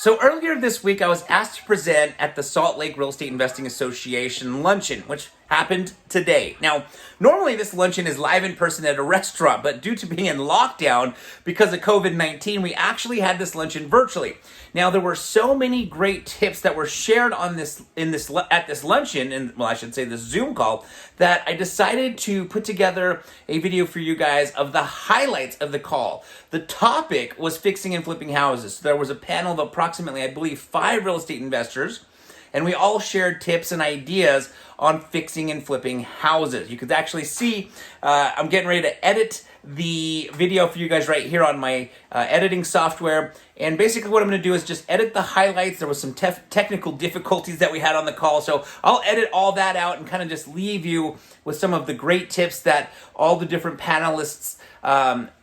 So earlier this week, I was asked to present at the Salt Lake Real Estate Investing Association luncheon, which happened today. Now, normally this luncheon is live in person at a restaurant, but due to being in lockdown because of COVID-19, we actually had this luncheon virtually. Now, there were so many great tips that were shared on at this luncheon, and well, I should say this Zoom call, that I decided to put together a video for you guys of the highlights of the call. The topic was fixing and flipping houses. So there was a panel of approximately, I believe, 5 real estate investors, and we all shared tips and ideas on fixing and flipping houses. You could actually see, I'm getting ready to edit the video for you guys right here on my editing software. And basically what I'm going to do is just edit the highlights. There was some technical difficulties that we had on the call, so I'll edit all that out and kind of just leave you with some of the great tips that all the different panelists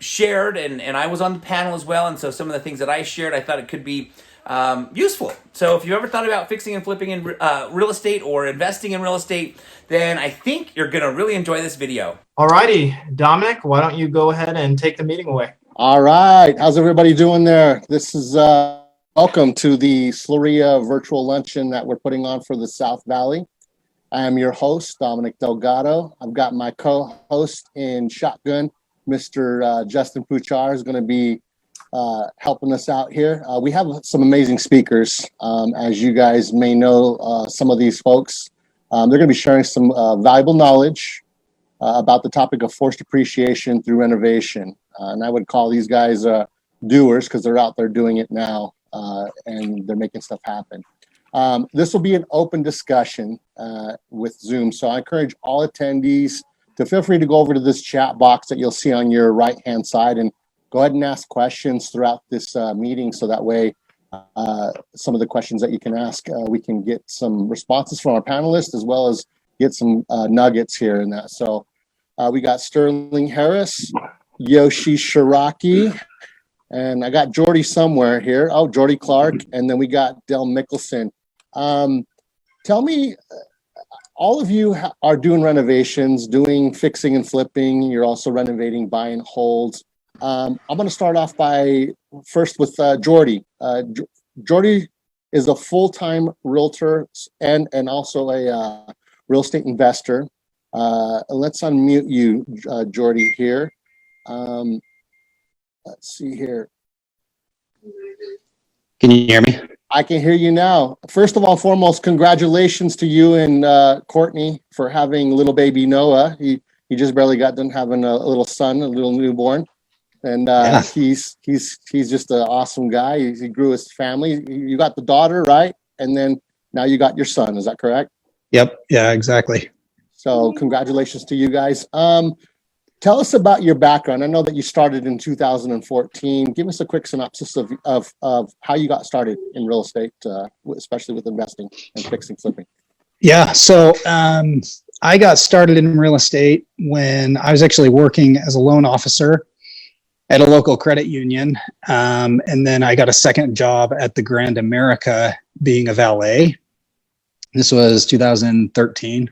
shared, and I was on the panel as well, and so some of the things that I shared, I thought it could be useful. So if you ever thought about fixing and flipping in real estate or investing in real estate, then I think you're going to really enjoy this video. Alrighty, Dominic, why don't you go ahead and take the meeting away? All right. How's everybody doing there? This is welcome to the Sloria virtual luncheon that we're putting on for the South Valley. I am your host, Dominic Delgado. I've got my co-host in Shotgun, Mr. Justin Puchar, is going to be helping us out here. We have some amazing speakers. As you guys may know, some of these folks, they're going to be sharing some valuable knowledge about the topic of forced appreciation through renovation. And I would call these guys doers because they're out there doing it now and they're making stuff happen. This will be an open discussion with Zoom. So I encourage all attendees to feel free to go over to this chat box that you'll see on your right-hand side and go ahead and ask questions throughout this meeting. So that way, some of the questions that you can ask, we can get some responses from our panelists as well as get some nuggets here in that. So we got Sterling Harris, Yoshi Shiraki, and I got Jordy somewhere here. Oh, Jordy Clark. And then we got Del Mickelson. Tell me, all of you are doing renovations, doing fixing and flipping. You're also renovating, buy and holds. I'm going to start off first with Jordy. Jordy is a full-time realtor and also a real estate investor. Let's unmute you, Jordy, here. Let's see here. Can you hear me? I can hear you now. First of all, foremost, congratulations to you and Courtney for having little baby Noah. He just barely got done having a little son, a little newborn. And yeah. He's just an awesome guy. He grew his family. You got the daughter, right? And then now you got your son. Is that correct? Yep. Yeah, exactly. So congratulations to you guys. Tell us about your background. I know that you started in 2014. Give us a quick synopsis of how you got started in real estate, especially with investing and fixing, flipping. Yeah. So I got started in real estate when I was actually working as a loan officer at a local credit union. And then I got a second job at the Grand America being a valet. This was 2013.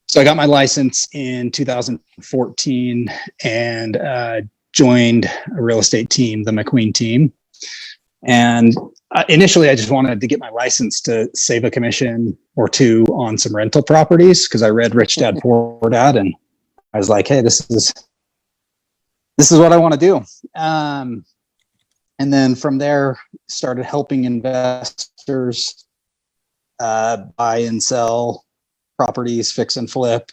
So I got my license in 2014 and joined a real estate team, the McQueen team. And initially, I just wanted to get my license to save a commission or two on some rental properties because I read Rich Dad Poor Dad, and I was like, "Hey, this is what I want to do." And then from there, started helping investors buy and sell properties, fix and flip,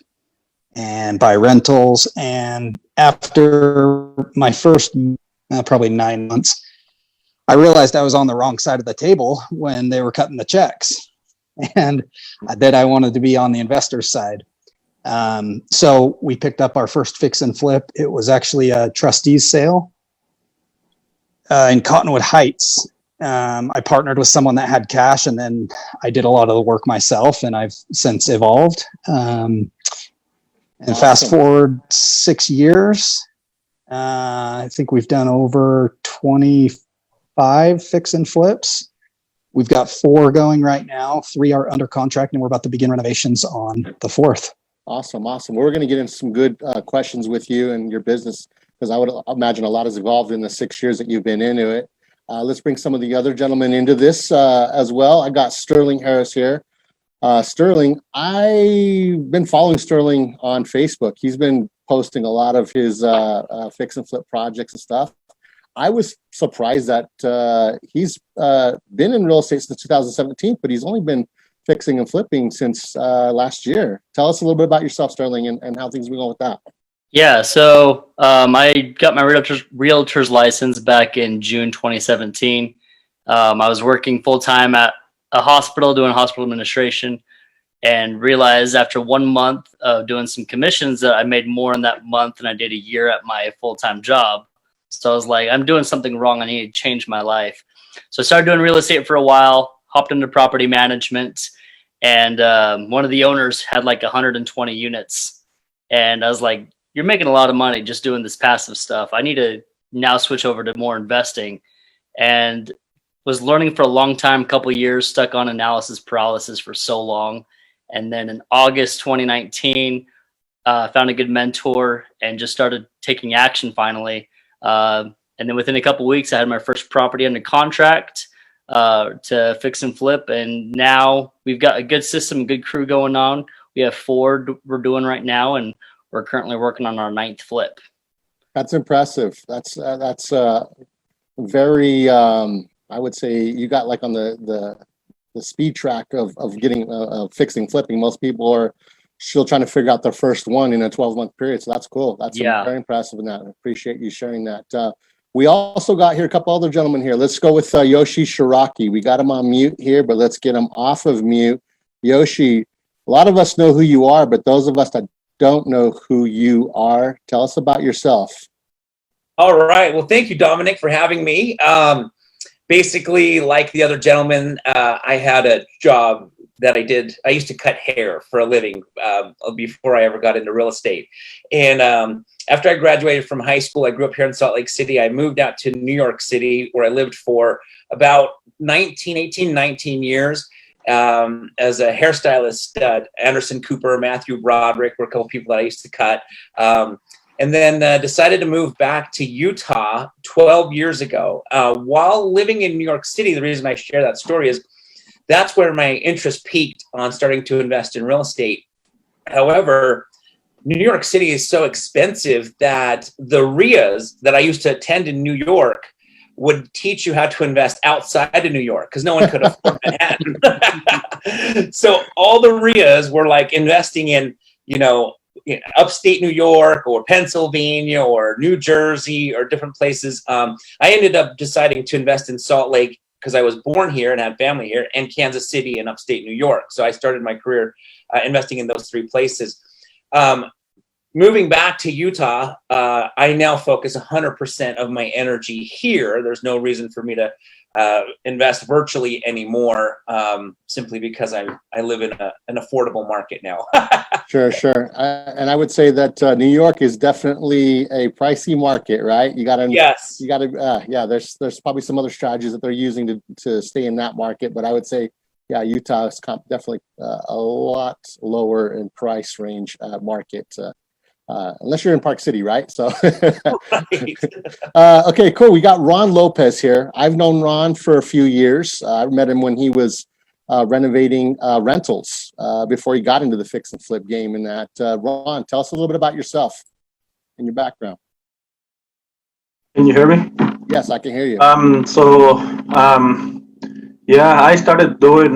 and buy rentals. And after my first probably 9 months, I realized I was on the wrong side of the table when they were cutting the checks, and that I wanted to be on the investor's side. So we picked up our first fix and flip. It was actually a trustee's sale in Cottonwood Heights. I partnered with someone that had cash, and then I did a lot of the work myself, and I've since evolved. And fast forward 6 years, I think we've done over 25 fix and flips. We've got 4 going right now. 3 are under contract, and we're about to begin renovations on the 4th. Awesome. We're going to get into some good questions with you and your business, because I would imagine a lot has evolved in the 6 years that you've been into it. Let's bring some of the other gentlemen into this as well. I got Sterling Harris here. Sterling, I've been following Sterling on Facebook. He's been posting a lot of his fix and flip projects and stuff. I was surprised that he's been in real estate since 2017, but he's only been fixing and flipping since last year. Tell us a little bit about yourself, Sterling, and how things are going with that. Yeah, so I got my realtor's license back in June 2017. I was working full time at a hospital doing hospital administration, and realized after 1 month of doing some commissions that I made more in that month than I did a year at my full time job. So I was like, I'm doing something wrong. I need to change my life. So I started doing real estate for a while, hopped into property management, and one of the owners had like 120 units. And I was like, you're making a lot of money just doing this passive stuff. I need to now switch over to more investing. And was learning for a long time, a couple of years, stuck on analysis paralysis for so long. And then in August 2019, found a good mentor and just started taking action finally. And then within a couple of weeks, I had my first property under contract to fix and flip. And now we've got a good system, good crew going on. We have 4 we're doing right now, and we're currently working on our 9th flip. That's impressive. That's very, I would say you got like on the speed track of getting fixing, flipping. Most people are still trying to figure out their first one in a 12-month period. So that's cool. That's very impressive in that. I appreciate you sharing that. We also got here a couple other gentlemen here. Let's go with Yoshi Shiraki. We got him on mute here, but let's get him off of mute. Yoshi, a lot of us know who you are, but those of us that don't know who you are, tell us about yourself. All right. Well, thank you, Dominic, for having me. Basically, like the other gentleman, I had a job that I did. I used to cut hair for a living before I ever got into real estate. And after I graduated from high school, I grew up here in Salt Lake City. I moved out to New York City, where I lived for about 19 years. As a hairstylist, Anderson Cooper, Matthew Broderick were a couple people that I used to cut. And then decided to move back to Utah 12 years ago. While living in New York City, the reason I share that story is that's where my interest peaked on starting to invest in real estate. However, New York City is so expensive that the RIAs that I used to attend in New York would teach you how to invest outside of New York because no one could afford Manhattan. So all the RIAs were like investing in, upstate New York or Pennsylvania or New Jersey or different places. I ended up deciding to invest in Salt Lake because I was born here and had family here, and Kansas City and upstate New York. So I started my career investing in those 3 places. Moving back to Utah, I now focus 100% of my energy here. There's no reason for me to invest virtually anymore, simply because I live in an affordable market now. Sure. And I would say that New York is definitely a pricey market, right? Yes. There's probably some other strategies that they're using to stay in that market, but I would say, yeah, Utah is definitely a lot lower in price range market. Unless you're in Park City, right? So, okay, cool. We got Ron Lopez here. I've known Ron for a few years. I met him when he was renovating rentals before he got into the fix and flip game. And that, Ron, tell us a little bit about yourself and your background. Can you hear me? Yes, I can hear you. Yeah, I started doing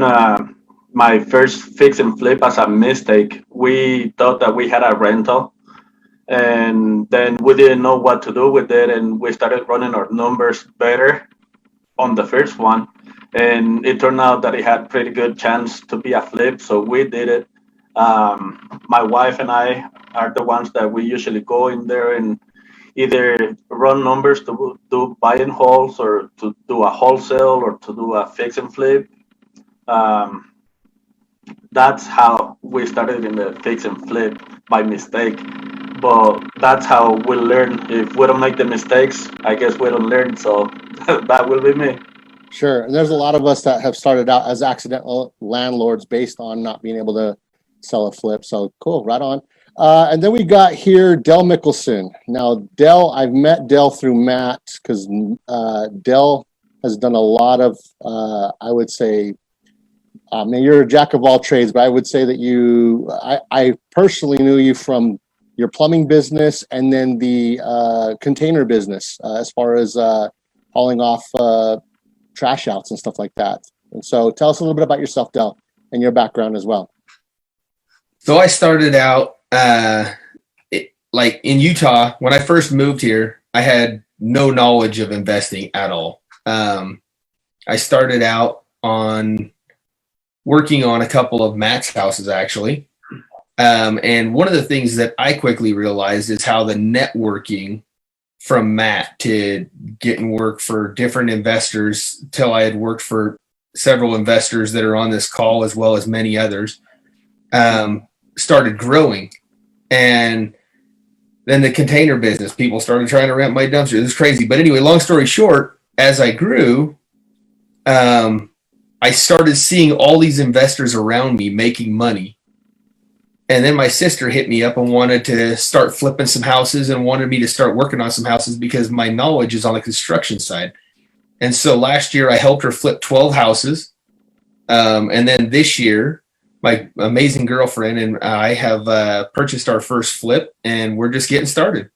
my first fix and flip as a mistake. We thought that we had a rental, and then we didn't know what to do with it, and we started running our numbers better on the first one, and it turned out that it had pretty good chance to be a flip, so we did it. My wife and I are the ones that we usually go in there and either run numbers to do buy and holds, or to do a wholesale, or to do a fix and flip. That's how we started in the fix and flip, by mistake. But that's how we learn. If we don't make the mistakes, I guess we don't learn. So that will be me. Sure. And there's a lot of us that have started out as accidental landlords based on not being able to sell a flip. So cool, right on. And then we got here Del Mickelson. Now, Del, I've met Del through Matt because Del has done a lot of, I would say, man, you're a jack of all trades, but I would say that I personally knew you from your plumbing business and then the container business, as far as hauling off trash outs and stuff like that. And so tell us a little bit about yourself, Del, and your background as well. So I started out like in Utah. When I first moved here, I had no knowledge of investing at all. I started out on working on a couple of Matt's houses, actually. And one of the things that I quickly realized is how the networking from Matt to getting work for different investors, till I had worked for several investors that are on this call, as well as many others, started growing. And then the container business, people started trying to rent my dumpster. It was crazy. But anyway, long story short, as I grew, I started seeing all these investors around me making money. And then my sister hit me up and wanted to start flipping some houses and wanted me to start working on some houses because my knowledge is on the construction side. And so last year I helped her flip 12 houses. And then this year, my amazing girlfriend and I have purchased our first flip, and we're just getting started.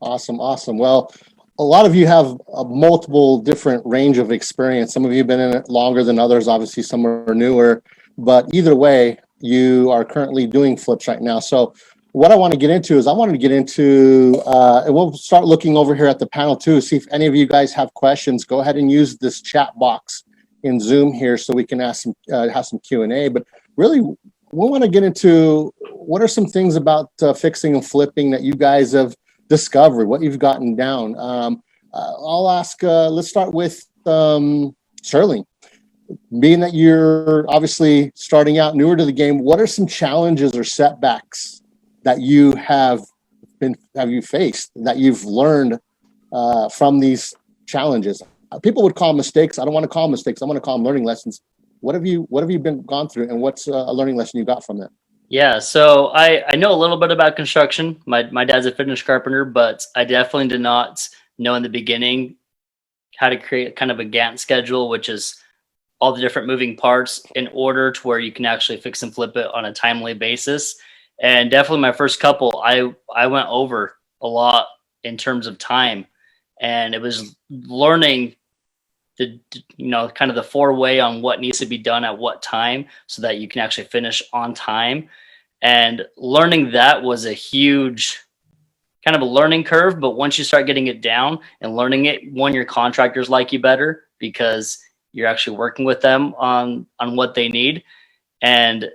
Awesome. Well, a lot of you have a multiple different range of experience. Some of you have been in it longer than others. Obviously, some are newer. But either way, you are currently doing flips right now. So what I want to get into is and we'll start looking over here at the panel too, see if any of you guys have questions. Go ahead and use this chat box in Zoom here so we can have some Q&A. But really, we want to get into what are some things about fixing and flipping that you guys have discovered, what you've gotten down. I'll ask, let's start with Sterling. Being that you're obviously starting out newer to the game, what are some challenges or setbacks that you have you faced, that you've learned from these challenges? People would call them mistakes. I don't want to call them mistakes. I want to call them learning lessons. What have you gone through, and what's a learning lesson you got from that? Yeah, so I know a little bit about construction. My dad's a fitness carpenter, but I definitely did not know in the beginning how to create kind of a Gantt schedule, which is all the different moving parts in order to where you can actually fix and flip it on a timely basis. And definitely my first couple, I went over a lot in terms of time, and it was learning the kind of the 4-way on what needs to be done at what time so that you can actually finish on time. And learning that was a huge kind of a learning curve. But once you start getting it down and learning it, your contractors like you better because you're actually working with them on what they need. And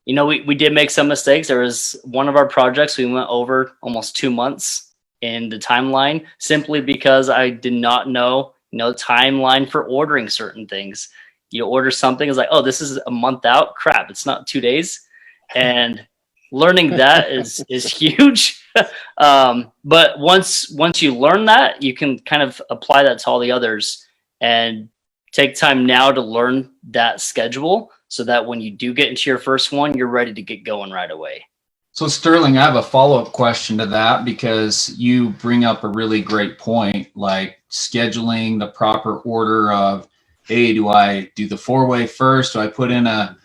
we did make some mistakes. There was one of our projects we went over almost 2 months in the timeline simply because I did not know timeline for ordering certain things. You order something, it's like, oh, this is a month out. Crap, it's not 2 days. And learning that is huge. But once you learn that, you can kind of apply that to all the others and take time now to learn that schedule so that when you do get into your first one, you're ready to get going right away. So Sterling, I have a follow-up question to that because you bring up a really great point, like scheduling the proper order of, hey, do I do the 4-way first? Do I put in the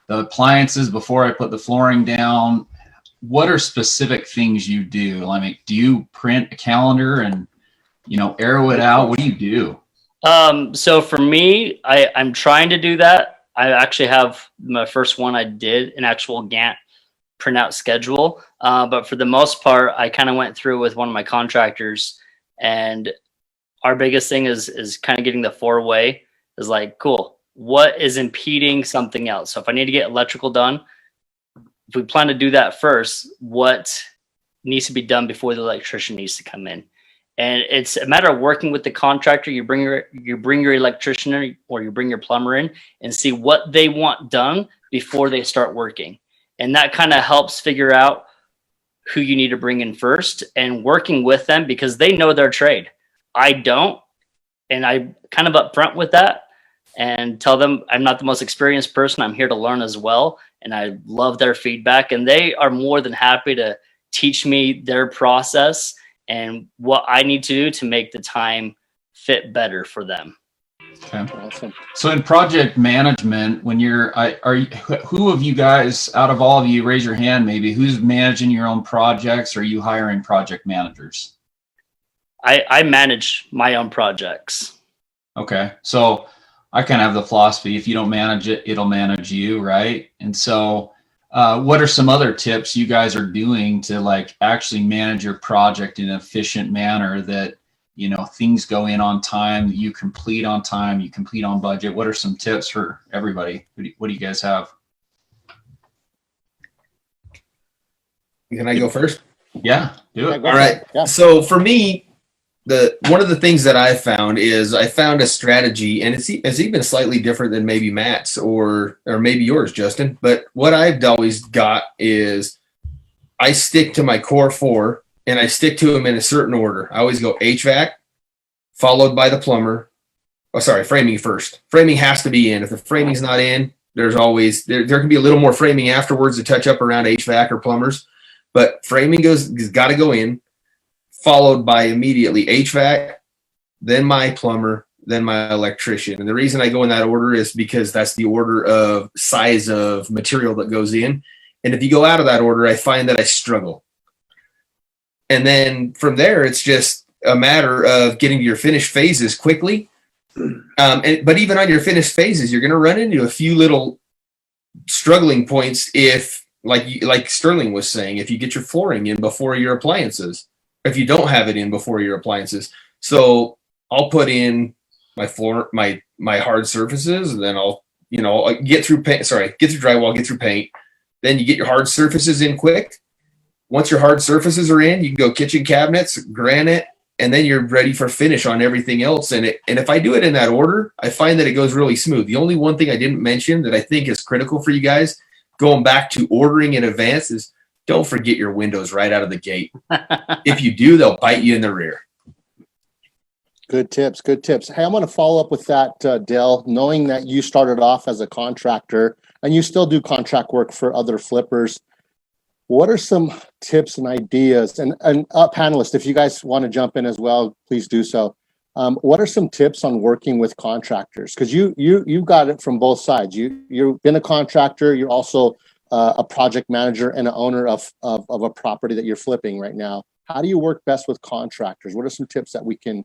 appliances before I put the flooring down? What are specific things you do? I mean, do you print a calendar and, arrow it out? What do you do? So for me, I'm trying to do that. I actually have my first one I did an actual Gantt printout schedule. But for the most part, I kind of went through with one of my contractors, and our biggest thing is kind of getting the 4-way is like, cool, what is impeding something else? So if I need to get electrical done, if we plan to do that first, what needs to be done before the electrician needs to come in? And it's a matter of working with the contractor. You bring your electrician in, or you bring your plumber in and see what they want done before they start working. And that kind of helps figure out who you need to bring in first and working with them because they know their trade. I don't. And I kind of upfront with that and tell them I'm not the most experienced person. I'm here to learn as well. And I love their feedback. And they are more than happy to teach me their process and what I need to do to make the time fit better for them. Okay. Awesome. So in project management, when who of you guys, out of all of you, raise your hand maybe, who's managing your own projects? Or are you hiring project managers? I manage my own projects. Okay. So I kind of have the philosophy, if you don't manage it, it'll manage you, right? And so what are some other tips you guys are doing to like actually manage your project in an efficient manner that, you know, things go in on time, you complete on time, you complete on budget? What are some tips for everybody? What do you guys have? Can I go first? Yeah, do it. Yeah, All right. Yeah. So for me, one of the things that I found is I found a strategy, and it's even slightly different than maybe Matt's or maybe yours, Justin. But what I've always got is I stick to my core four, and I stick to them in a certain order. I always go HVAC, followed by the plumber. Oh, sorry, framing first. Framing has to be in. If the framing's not in, there's always there can be a little more framing afterwards to touch up around HVAC or plumbers, but framing has got to go in, followed by immediately HVAC, then my plumber, then my electrician. And the reason I go in that order is because that's the order of size of material that goes in. And if you go out of that order, I find that I struggle. And then from there, it's just a matter of getting to your finished phases quickly. But even on your finished phases, you're going to run into a few little struggling points if, like Sterling was saying, if you get your flooring in before your appliances, if you don't have it in before your appliances. So I'll put in my floor, my hard surfaces, and then I'll get through drywall, get through paint. Then you get your hard surfaces in quick. Once your hard surfaces are in, you can go kitchen cabinets, granite, and then you're ready for finish on everything else. And if I do it in that order, I find that it goes really smooth. The only one thing I didn't mention that I think is critical for you guys, going back to ordering in advance, is don't forget your windows right out of the gate. If you do, they'll bite you in the rear. Good tips. Good tips. Hey, I'm going to follow up with that, Dale, knowing that you started off as a contractor and you still do contract work for other flippers. What are some tips and ideas? And panelists, if you guys want to jump in as well, please do so. What are some tips on working with contractors? Because you got it from both sides. You've been a contractor. You're also a project manager and an owner of a property that you're flipping right now. How do you work best with contractors? What are some tips that we can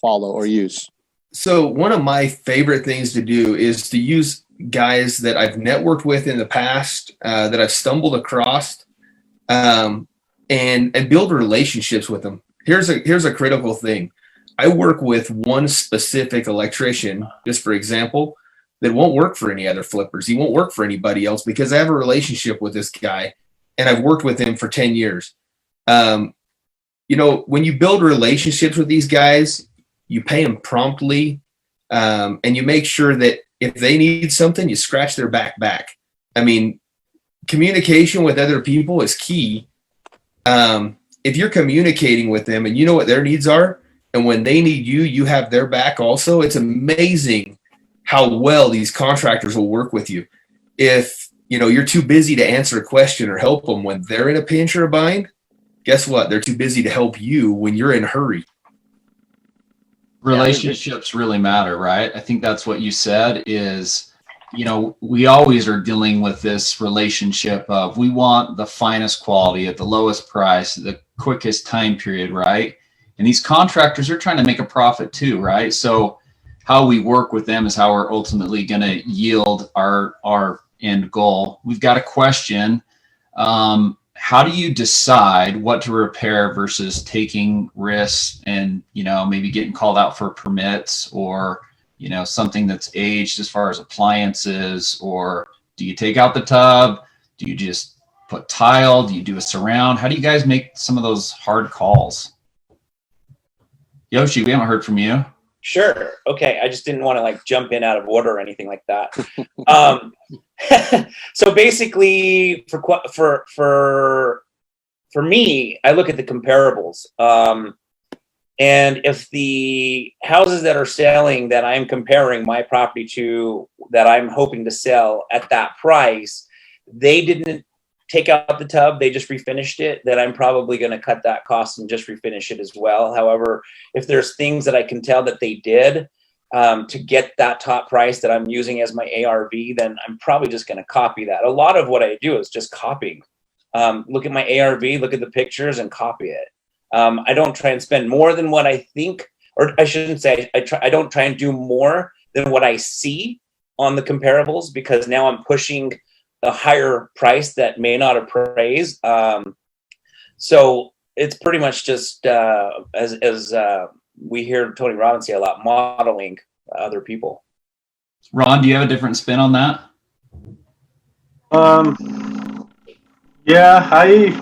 follow or use? So one of my favorite things to do is to use guys that I've networked with in the past, that I've stumbled across, and build relationships with them. Here's a critical thing. I work with one specific electrician, just for example, that won't work for any other flippers. He won't work for anybody else because I have a relationship with this guy and I've worked with him for 10 years. When you build relationships with these guys, you pay them promptly, and you make sure that if they need something, you scratch their back. I mean, communication with other people is key. If you're communicating with them and you know what their needs are, and when they need you, you have their back also, it's amazing how well these contractors will work with you. If you're too busy to answer a question or help them when they're in a pinch or a bind, guess what? They're too busy to help you when you're in a hurry. Relationships really matter, right? I think that's what you said is, we always are dealing with this relationship of we want the finest quality at the lowest price, the quickest time period, right? And these contractors are trying to make a profit too, right? So how we work with them is how we're ultimately going to yield our end goal. We've got a question. How do you decide what to repair versus taking risks and, maybe getting called out for permits or, something that's aged as far as appliances? Or do you take out the tub? Do you just put tile? Do you do a surround? How do you guys make some of those hard calls? Yoshi, we haven't heard from you. Sure. Okay. I just didn't want to jump in out of order or anything like that. So basically, for me, I look at the comparables. And if the houses that are selling that I'm comparing my property to, that I'm hoping to sell at that price, they didn't take out the tub, they just refinished it, then I'm probably going to cut that cost and just refinish it as well. However, if there's things that I can tell that they did, to get that top price that I'm using as my ARV, then I'm probably just going to copy that. A lot of what I do is just copying. Look at my ARV, look at the pictures, and copy it. I don't try and spend more than what I think, or I shouldn't say I don't try and do more than what I see on the comparables, because now I'm pushing a higher price that may not appraise. So it's pretty much just as we hear Tony Robbins say a lot, modeling other people. Ron, do you have a different spin on that? Yeah, I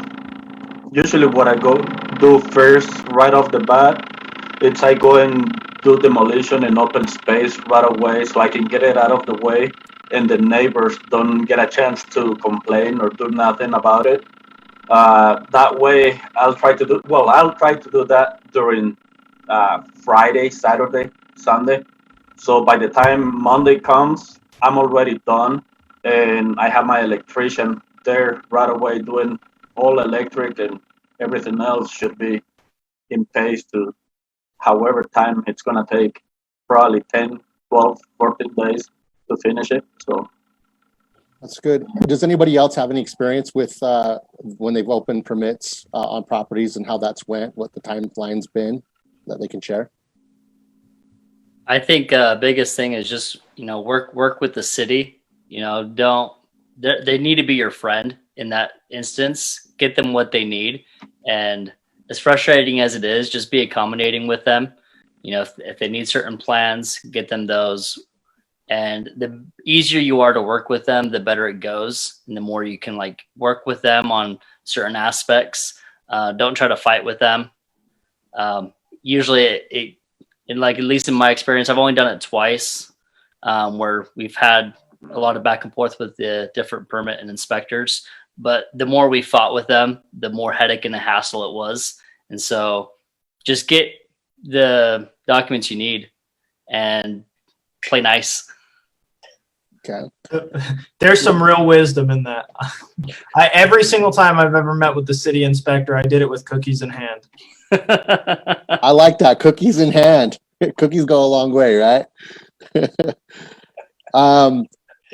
usually what I go do first right off the bat, it's I go and do demolition in open space right away so I can get it out of the way and the neighbors don't get a chance to complain or do nothing about it. That way I'll try to do that during Friday, Saturday, Sunday. So by the time Monday comes, I'm already done and I have my electrician there right away doing all electric, and everything else should be in pace to however time it's going to take, probably 10, 12, 14 days to finish it. So That's good. Does anybody else have any experience with when they've opened permits on properties and how that's went, what the timeline's been that they can share? I think biggest thing is just, work with the city. They need to be your friend in that instance. Get them what they need, and as frustrating as it is, just be accommodating with them. If they need certain plans, get them those. And the easier you are to work with them, the better it goes, and the more you can work with them on certain aspects. Don't try to fight with them. Usually, at least in my experience, I've only done it twice, where we've had a lot of back and forth with the different permit and inspectors. But the more we fought with them, the more headache and a hassle it was. And so just get the documents you need and play nice. Okay. There's some real wisdom in that. Every single time I've ever met with the city inspector, I did it with cookies in hand. I like that. Cookies in hand. Cookies go a long way, right?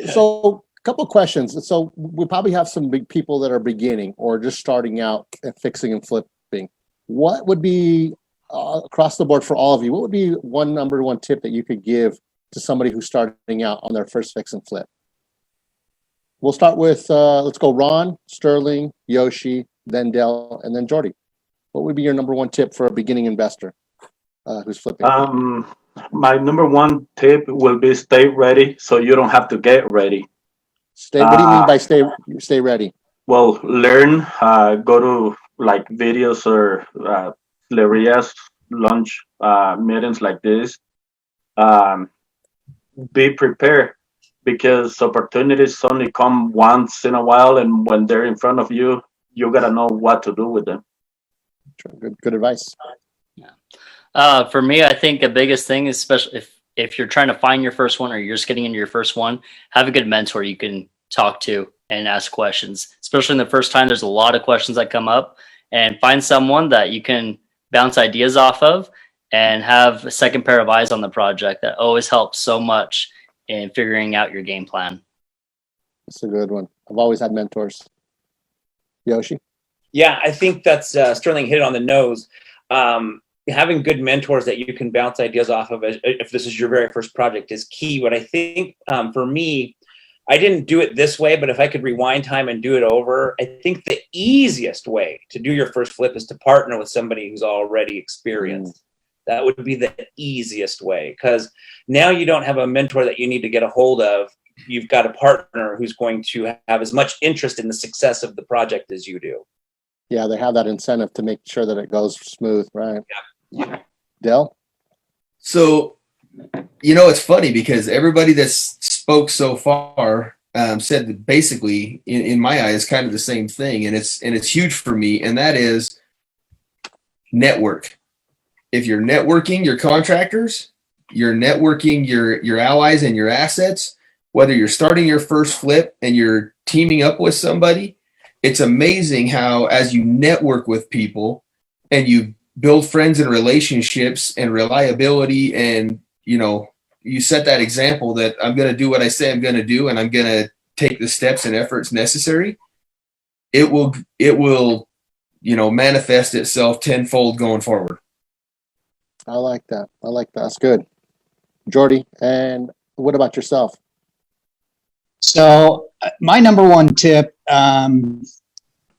So a couple of questions. So we probably have some big people that are beginning or just starting out at fixing and flipping. What would be across the board for all of you? What would be number one tip that you could give to somebody who's starting out on their first fix and flip? We'll start with, let's go Ron, Sterling, Yoshi, then Dell, and then Jordy. What would be your number one tip for a beginning investor who's flipping? My number one tip will be stay ready so you don't have to get ready. What do you mean by stay ready? Well, learn, go to videos or Floria's lunch meetings like this. Be prepared, because opportunities only come once in a while, and when they're in front of you, you gotta know what to do with them. Good advice. For me, I think the biggest thing is, especially if you're trying to find your first one or you're just getting into your first one, have a good mentor you can talk to and ask questions. Especially in the first time, there's a lot of questions that come up, and find someone that you can bounce ideas off of and have a second pair of eyes on the project. That always helps so much in figuring out your game plan. That's a good one. I've always had mentors. Yoshi? Yeah, I think that's Sterling hit it on the nose. Having good mentors that you can bounce ideas off of if this is your very first project is key. What I think for me, I didn't do it this way, but if I could rewind time and do it over, I think the easiest way to do your first flip is to partner with somebody who's already experienced. That would be the easiest way, because now you don't have a mentor that you need to get a hold of. You've got a partner who's going to have as much interest in the success of the project as you do. Yeah, they have that incentive to make sure that it goes smooth, right? Yeah. Dell? So, it's funny because everybody that's spoke so far said that basically, in my eyes, kind of the same thing, and it's huge for me, and that is network. If you're networking your contractors, you're networking your allies and your assets, whether you're starting your first flip and you're teaming up with somebody, it's amazing how as you network with people and you build friends and relationships and reliability and, you set that example that I'm going to do what I say I'm going to do, and I'm going to take the steps and efforts necessary, it will, manifest itself tenfold going forward. I like that. That's good. Jordy, and what about yourself? So my number one tip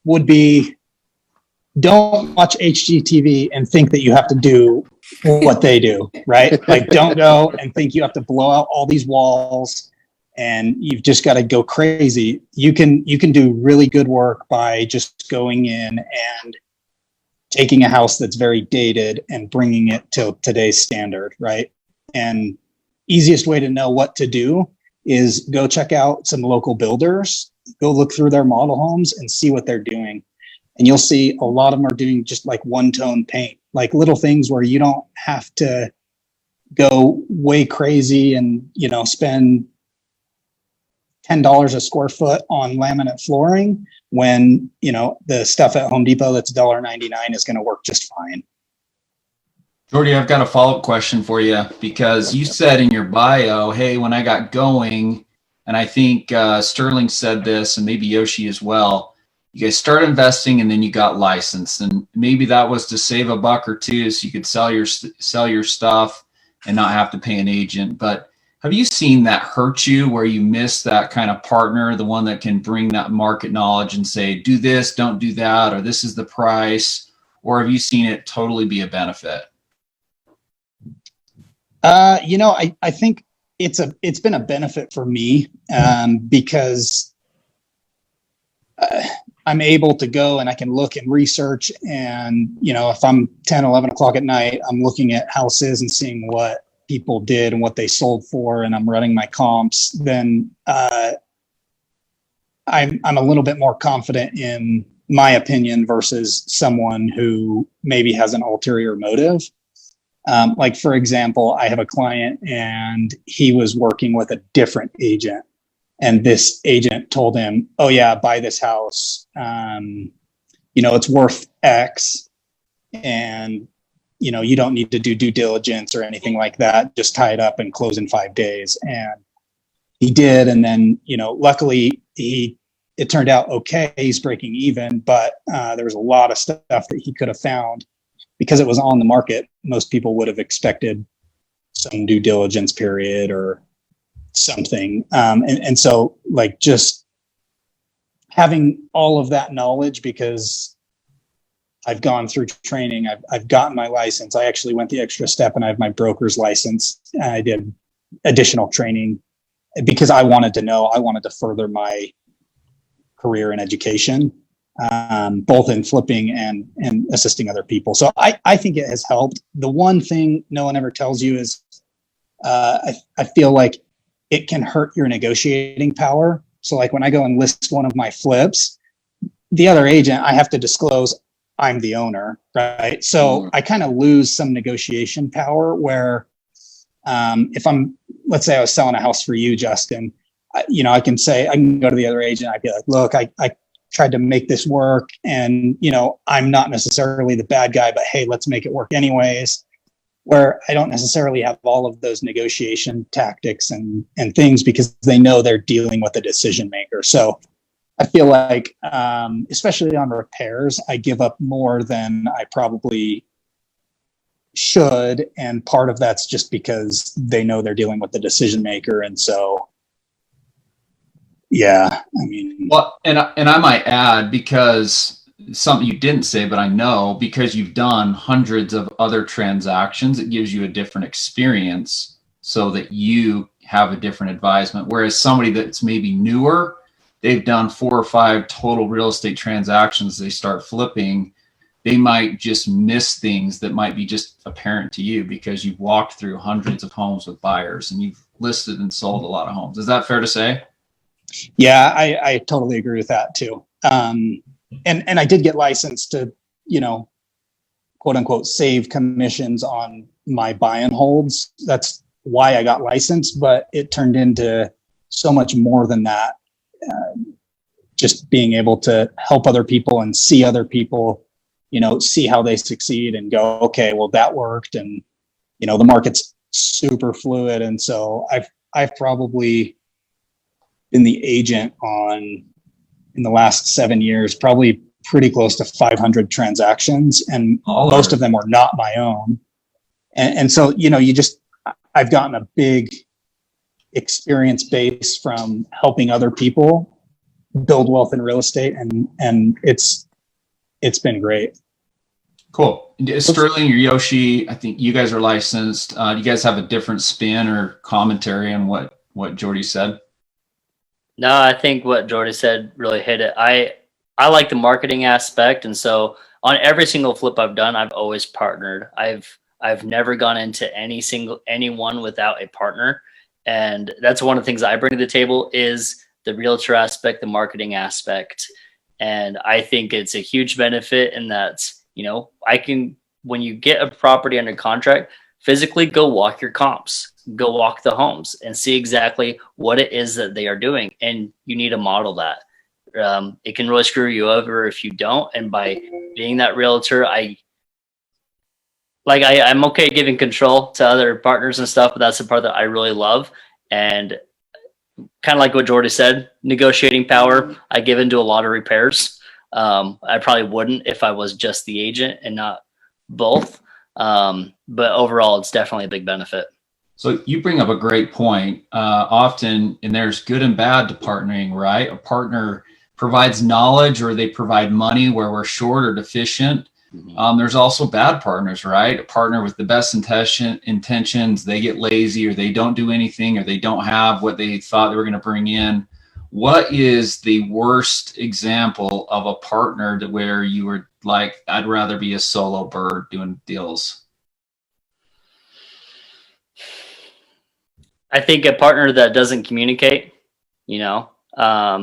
would be don't watch HGTV and think that you have to do what they do, right? Like, don't go and think you have to blow out all these walls and you've just got to go crazy. You can do really good work by just going in and taking a house that's very dated and bringing it to today's standard, right? And easiest way to know what to do is go check out some local builders, go look through their model homes and see what they're doing. And you'll see a lot of them are doing just like one-tone paint, like little things where you don't have to go way crazy and, spend $10 a square foot on laminate flooring when, the stuff at Home Depot that's $1.99 is going to work just fine. Jordy, I've got a follow-up question for you, because you said in your bio, hey, when I got going, and I think Sterling said this and maybe Yoshi as well, you guys started investing and then you got licensed, and maybe that was to save a buck or two so you could sell your stuff and not have to pay an agent. But have you seen that hurt you, where you miss that kind of partner, the one that can bring that market knowledge and say, do this, don't do that, or this is the price? Or have you seen it totally be a benefit? I think it's been a benefit for me because I'm able to go and I can look and research, and if I'm 10, 11 o'clock at night, I'm looking at houses and seeing what people did and what they sold for, and I'm running my comps, then I'm a little bit more confident in my opinion versus someone who maybe has an ulterior motive. Like, for example, I have a client and he was working with a different agent, and this agent told him, oh yeah, buy this house. It's worth X, and you don't need to do due diligence or anything like that. Just tie it up and close in 5 days. And he did. And then, luckily it turned out okay. He's breaking even, but there was a lot of stuff that he could have found because it was on the market. Most people would have expected some due diligence period or something. And so, like, just having all of that knowledge, because I've gone through training, I've gotten my license. I actually went the extra step and I have my broker's license. I did additional training because I wanted to further my career in education, both in flipping and assisting other people. So I think it has helped. The one thing no one ever tells you is I feel like it can hurt your negotiating power. So like when I go and list one of my flips, the other agent, I have to disclose I'm the owner, right? So I kind of lose some negotiation power where if let's say I was selling a house for you, Justin, I can go to the other agent. I'd be like, look, I tried to make this work, and, I'm not necessarily the bad guy, but hey, let's make it work anyways. Where I don't necessarily have all of those negotiation tactics and things, because they know they're dealing with a decision maker. So I feel like, especially on repairs, I give up more than I probably should. And part of that's just because they know they're dealing with the decision maker. And so, yeah, I mean. Well, and I might add, because something you didn't say, but I know, because you've done hundreds of other transactions, it gives you a different experience so that you have a different advisement. Whereas somebody that's maybe newer, they've done 4 or 5 total real estate transactions, they start flipping, they might just miss things that might be just apparent to you because you've walked through hundreds of homes with buyers and you've listed and sold a lot of homes. Is that fair to say? Yeah, I totally agree with that too. And I did get licensed to, quote unquote, save commissions on my buy and holds. That's why I got licensed, but it turned into so much more than that. Just being able to help other people and see other people, see how they succeed and go, okay, well, that worked. And, the market's super fluid. And so I've probably been the agent on, in the last 7 years, probably pretty close to 500 transactions, and most of them are not my own. And so, you know, I've gotten a big experience base from helping other people build wealth in real estate, and it's been great. Cool. Sterling or Yoshi, I think you guys are licensed. Do you guys have a different spin or commentary on what Jordy said? No, I think what Jordy said really hit it. I like the marketing aspect, and so on every single flip I've done, I've always partnered. I've never gone into anyone without a partner, and that's one of the things I bring to the table is the realtor aspect, the marketing aspect, and I think it's a huge benefit in that, you know, when you get a property under contract, physically go walk your comps, go walk the homes and see exactly what it is that they are doing. And you need to model that. It can really screw you over if you don't. And by being that realtor, I'm okay giving control to other partners and stuff, but that's the part that I really love. And kind of like what Jordy said, negotiating power, I give into a lot of repairs. I probably wouldn't if I was just the agent and not both. But overall, it's definitely a big benefit. So you bring up a great point. Often, and there's good and bad to partnering, right? A partner provides knowledge or they provide money where we're short or deficient. There's also bad partners, right? A partner with the best intentions, they get lazy or they don't do anything or they don't have what they thought they were going to bring in. What is the worst example of a partner to where you were like, I'd rather be a solo bird doing deals? I think a partner that doesn't communicate, you know,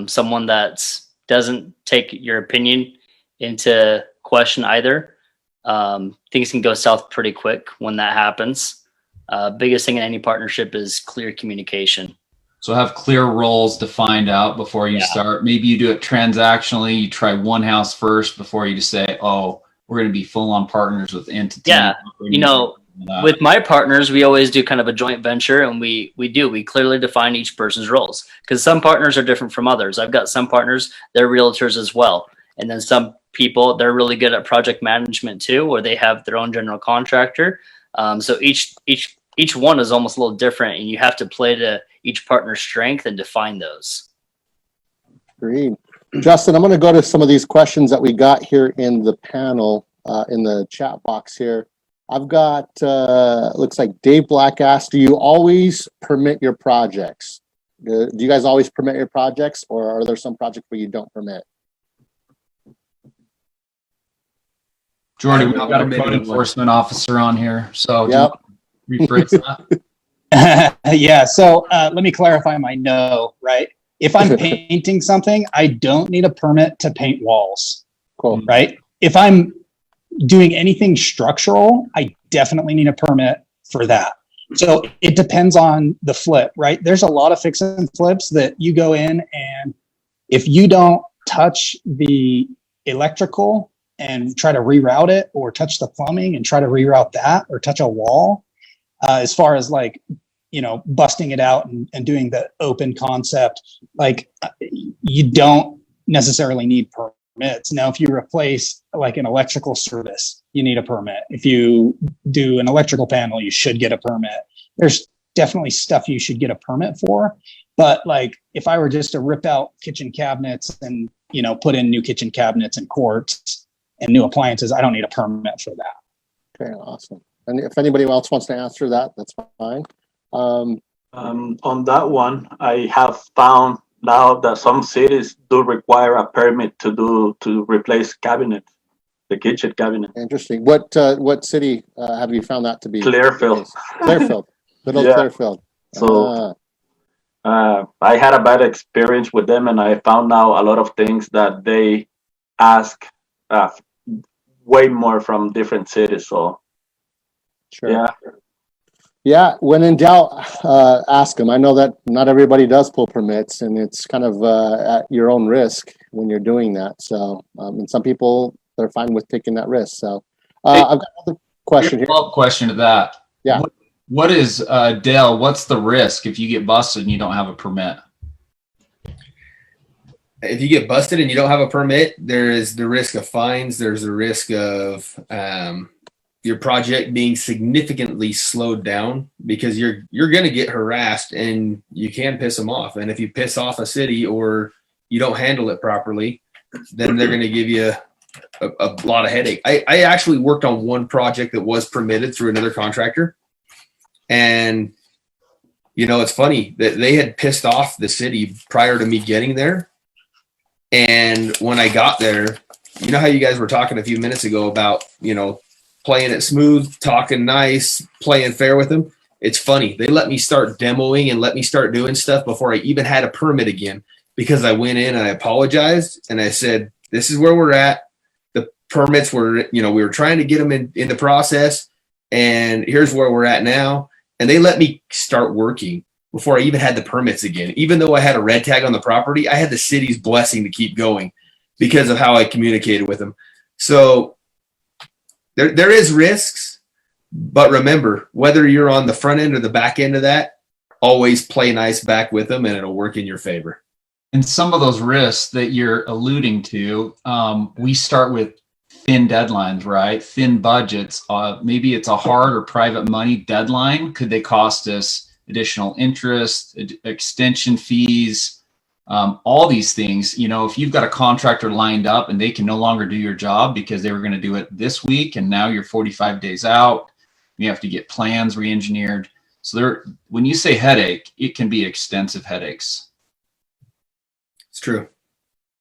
someone that doesn't take your opinion into question either. Things can go south pretty quick when that happens. Biggest thing in any partnership is clear communication. So have clear roles defined out before you start. Maybe you do it transactionally. You try one house first before you just say, oh, we're going to be full on partners with entity. Yeah. You know, with my partners, we always do kind of a joint venture, and we clearly define each person's roles, because some partners are different from others. I've got some partners, they're realtors as well. And then some people, they're really good at project management too, where they have their own general contractor. So each one is almost a little different, and you have to play to each partner's strength and define those. Agreed. Justin, I'm going to go to some of these questions that we got here in the panel, in the chat box here. I've got, looks like Dave Black asked, do you always permit your projects? Do you guys always permit your projects, or are there some projects where you don't permit? Jordy, we've got a code enforcement officer on here, so rephrase that. Yeah, so let me clarify my no, right? If I'm painting something, I don't need a permit to paint walls. Cool. Right? If I'm doing anything structural, I definitely need a permit for that. So it depends on the flip, right? There's a lot of fix and flips that you go in, and if you don't touch the electrical and try to reroute it, or touch the plumbing and try to reroute that, or touch a wall, as far as like, you know, busting it out and doing the open concept, like you don't necessarily need permits. Now, if you replace like an electrical service, you need a permit. If you do an electrical panel, you should get a permit. There's definitely stuff you should get a permit for. But like, if I were just to rip out kitchen cabinets and, you know, put in new kitchen cabinets and quartz and new appliances, I don't need a permit for that. Okay, awesome. And if anybody else wants to answer that, that's fine. On that one, I have found now that some cities do require a permit to replace cabinet, the kitchen cabinet. Interesting. What city have you found that to be? Clearfield. Clearfield. Good old Clearfield. So I had a bad experience with them, and I found out a lot of things that they ask way more from different cities. So sure. Yeah, when in doubt, ask them. I know that not everybody does pull permits, and it's kind of at your own risk when you're doing that. So, and some people, they're fine with taking that risk. So, I've got another question here. Follow-up question to that. Yeah. What is, Dale, what's the risk if you get busted and you don't have a permit? If you get busted and you don't have a permit, there is the risk of fines. There's the risk of your project being significantly slowed down, because you're going to get harassed and you can piss them off. And if you piss off a city or you don't handle it properly, then they're going to give you a lot of headache. I actually worked on one project that was permitted through another contractor. And, you know, it's funny that they had pissed off the city prior to me getting there. And when I got there, you know how you guys were talking a few minutes ago about, you know, playing it smooth, talking nice, playing fair with them. It's funny. They let me start demoing and let me start doing stuff before I even had a permit again, because I went in and I apologized and I said, this is where we're at. The permits were, you know, we were trying to get them in the process, and here's where we're at now. And they let me start working before I even had the permits again. Even though I had a red tag on the property, I had the city's blessing to keep going because of how I communicated with them. So there is risks, but remember, whether you're on the front end or the back end of that, always play nice back with them and it'll work in your favor. And some of those risks that you're alluding to, we start with thin deadlines, right? Thin budgets. Maybe it's a hard or private money deadline. Could they cost us additional interest, extension fees, all these things? You know, if you've got a contractor lined up and they can no longer do your job because they were going to do it this week and now you're 45 days out, you have to get plans re-engineered. So when you say headache, it can be extensive headaches. It's true.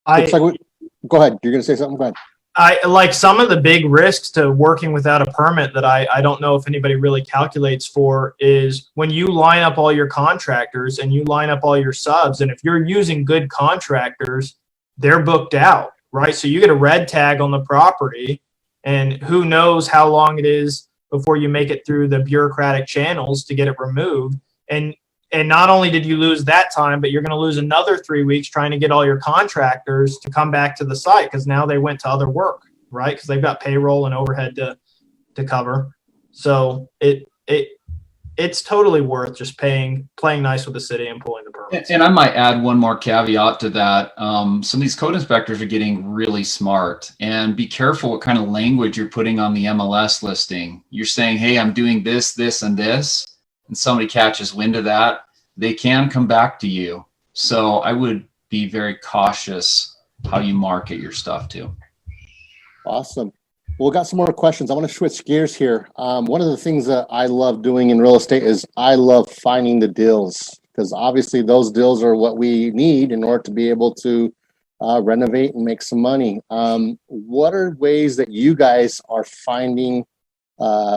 Go ahead. You're going to say something? Go ahead. I like some of the big risks to working without a permit that I don't know if anybody really calculates for is when you line up all your contractors and you line up all your subs, and if you're using good contractors, they're booked out, right? So you get a red tag on the property, and who knows how long it is before you make it through the bureaucratic channels to get it removed. And not only did you lose that time, but you're going to lose another 3 weeks trying to get all your contractors to come back to the site because now they went to other work, right? Because they've got payroll and overhead to cover. So it's totally worth just playing nice with the city and pulling the permits. And I might add one more caveat to that. Some of these code inspectors are getting really smart, and be careful what kind of language you're putting on the MLS listing. You're saying, hey, I'm doing this, this, and this. And somebody catches wind of that, they can come back to you. So I would be very cautious how you market your stuff too. Awesome. Well, we got some more questions. I want to switch gears here. One of the things that I love doing in real estate is I love finding the deals, because obviously those deals are what we need in order to be able to renovate and make some money. What are ways that you guys are finding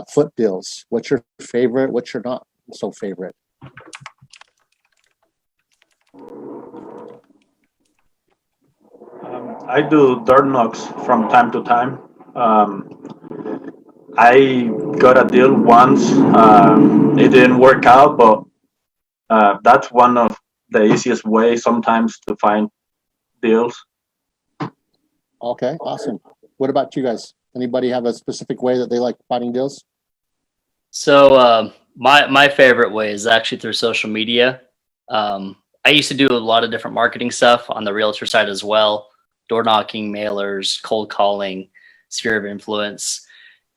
flip deals? What's your favorite? What's your not so favorite? I do dirt knocks from time to time. I got a deal once. It didn't work out, but that's one of the easiest ways sometimes to find deals. Okay, awesome. What about you guys? Anybody have a specific way that they like finding deals? So my favorite way is actually through social media. I used to do a lot of different marketing stuff on the realtor side as well. Door knocking, mailers, cold calling, sphere of influence.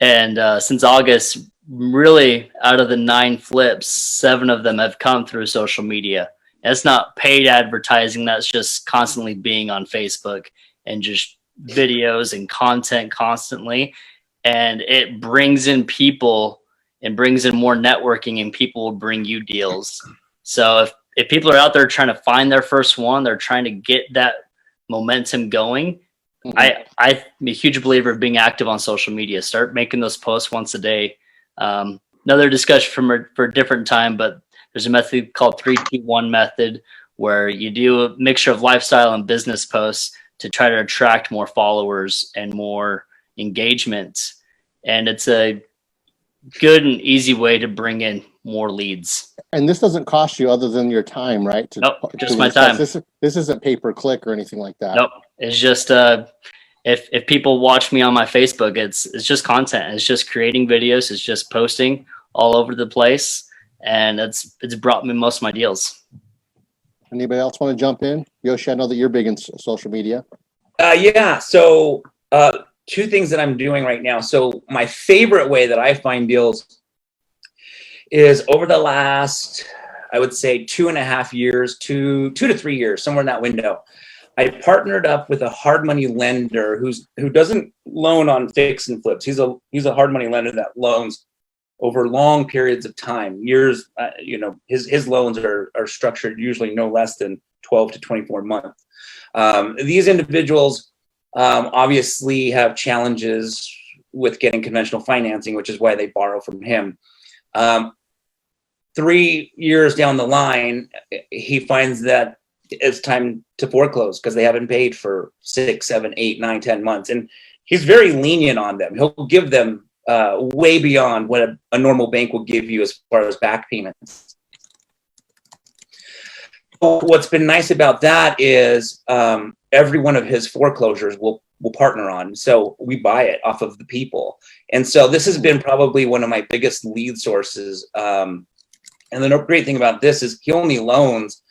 And since August, really out of the 9 flips, 7 of them have come through social media. And it's not paid advertising. That's just constantly being on Facebook and just videos and content constantly. And it brings in people and brings in more networking, and people will bring you deals. So if people are out there trying to find their first one, they're trying to get that momentum going. I'm a huge believer of being active on social media. Start making those posts once a day. Another discussion for a different time, but there's a method called 3-2-1 method, where you do a mixture of lifestyle and business posts to try to attract more followers and more engagement. And it's a good and easy way to bring in more leads. And this doesn't cost you other than your time, right? Nope, just my time. This isn't pay per click or anything like that. Nope, it's just if people watch me on my Facebook, it's just content. It's just creating videos. It's just posting all over the place, and it's brought me most of my deals. Anybody else want to jump in? Yoshi, I know that you're big in social media. Yeah. So two things that I'm doing right now. So my favorite way that I find deals is over the last, I would say 2.5 years, 2 to 3 years, somewhere in that window. I partnered up with a hard money lender who doesn't loan on fix and flips. He's a hard money lender that loans over long periods of time, years. His loans are structured usually no less than 12 to 24 months. These individuals obviously have challenges with getting conventional financing, which is why they borrow from him. 3 years down the line, he finds that it's time to foreclose because they haven't paid for 6, 7, 8, 9, 10 months. And he's very lenient on them. He'll give them way beyond what a normal bank will give you as far as back payments. What's been nice about that is every one of his foreclosures will partner on. So we buy it off of the people. And so this has been probably one of my biggest lead sources. And the great thing about this is he only loans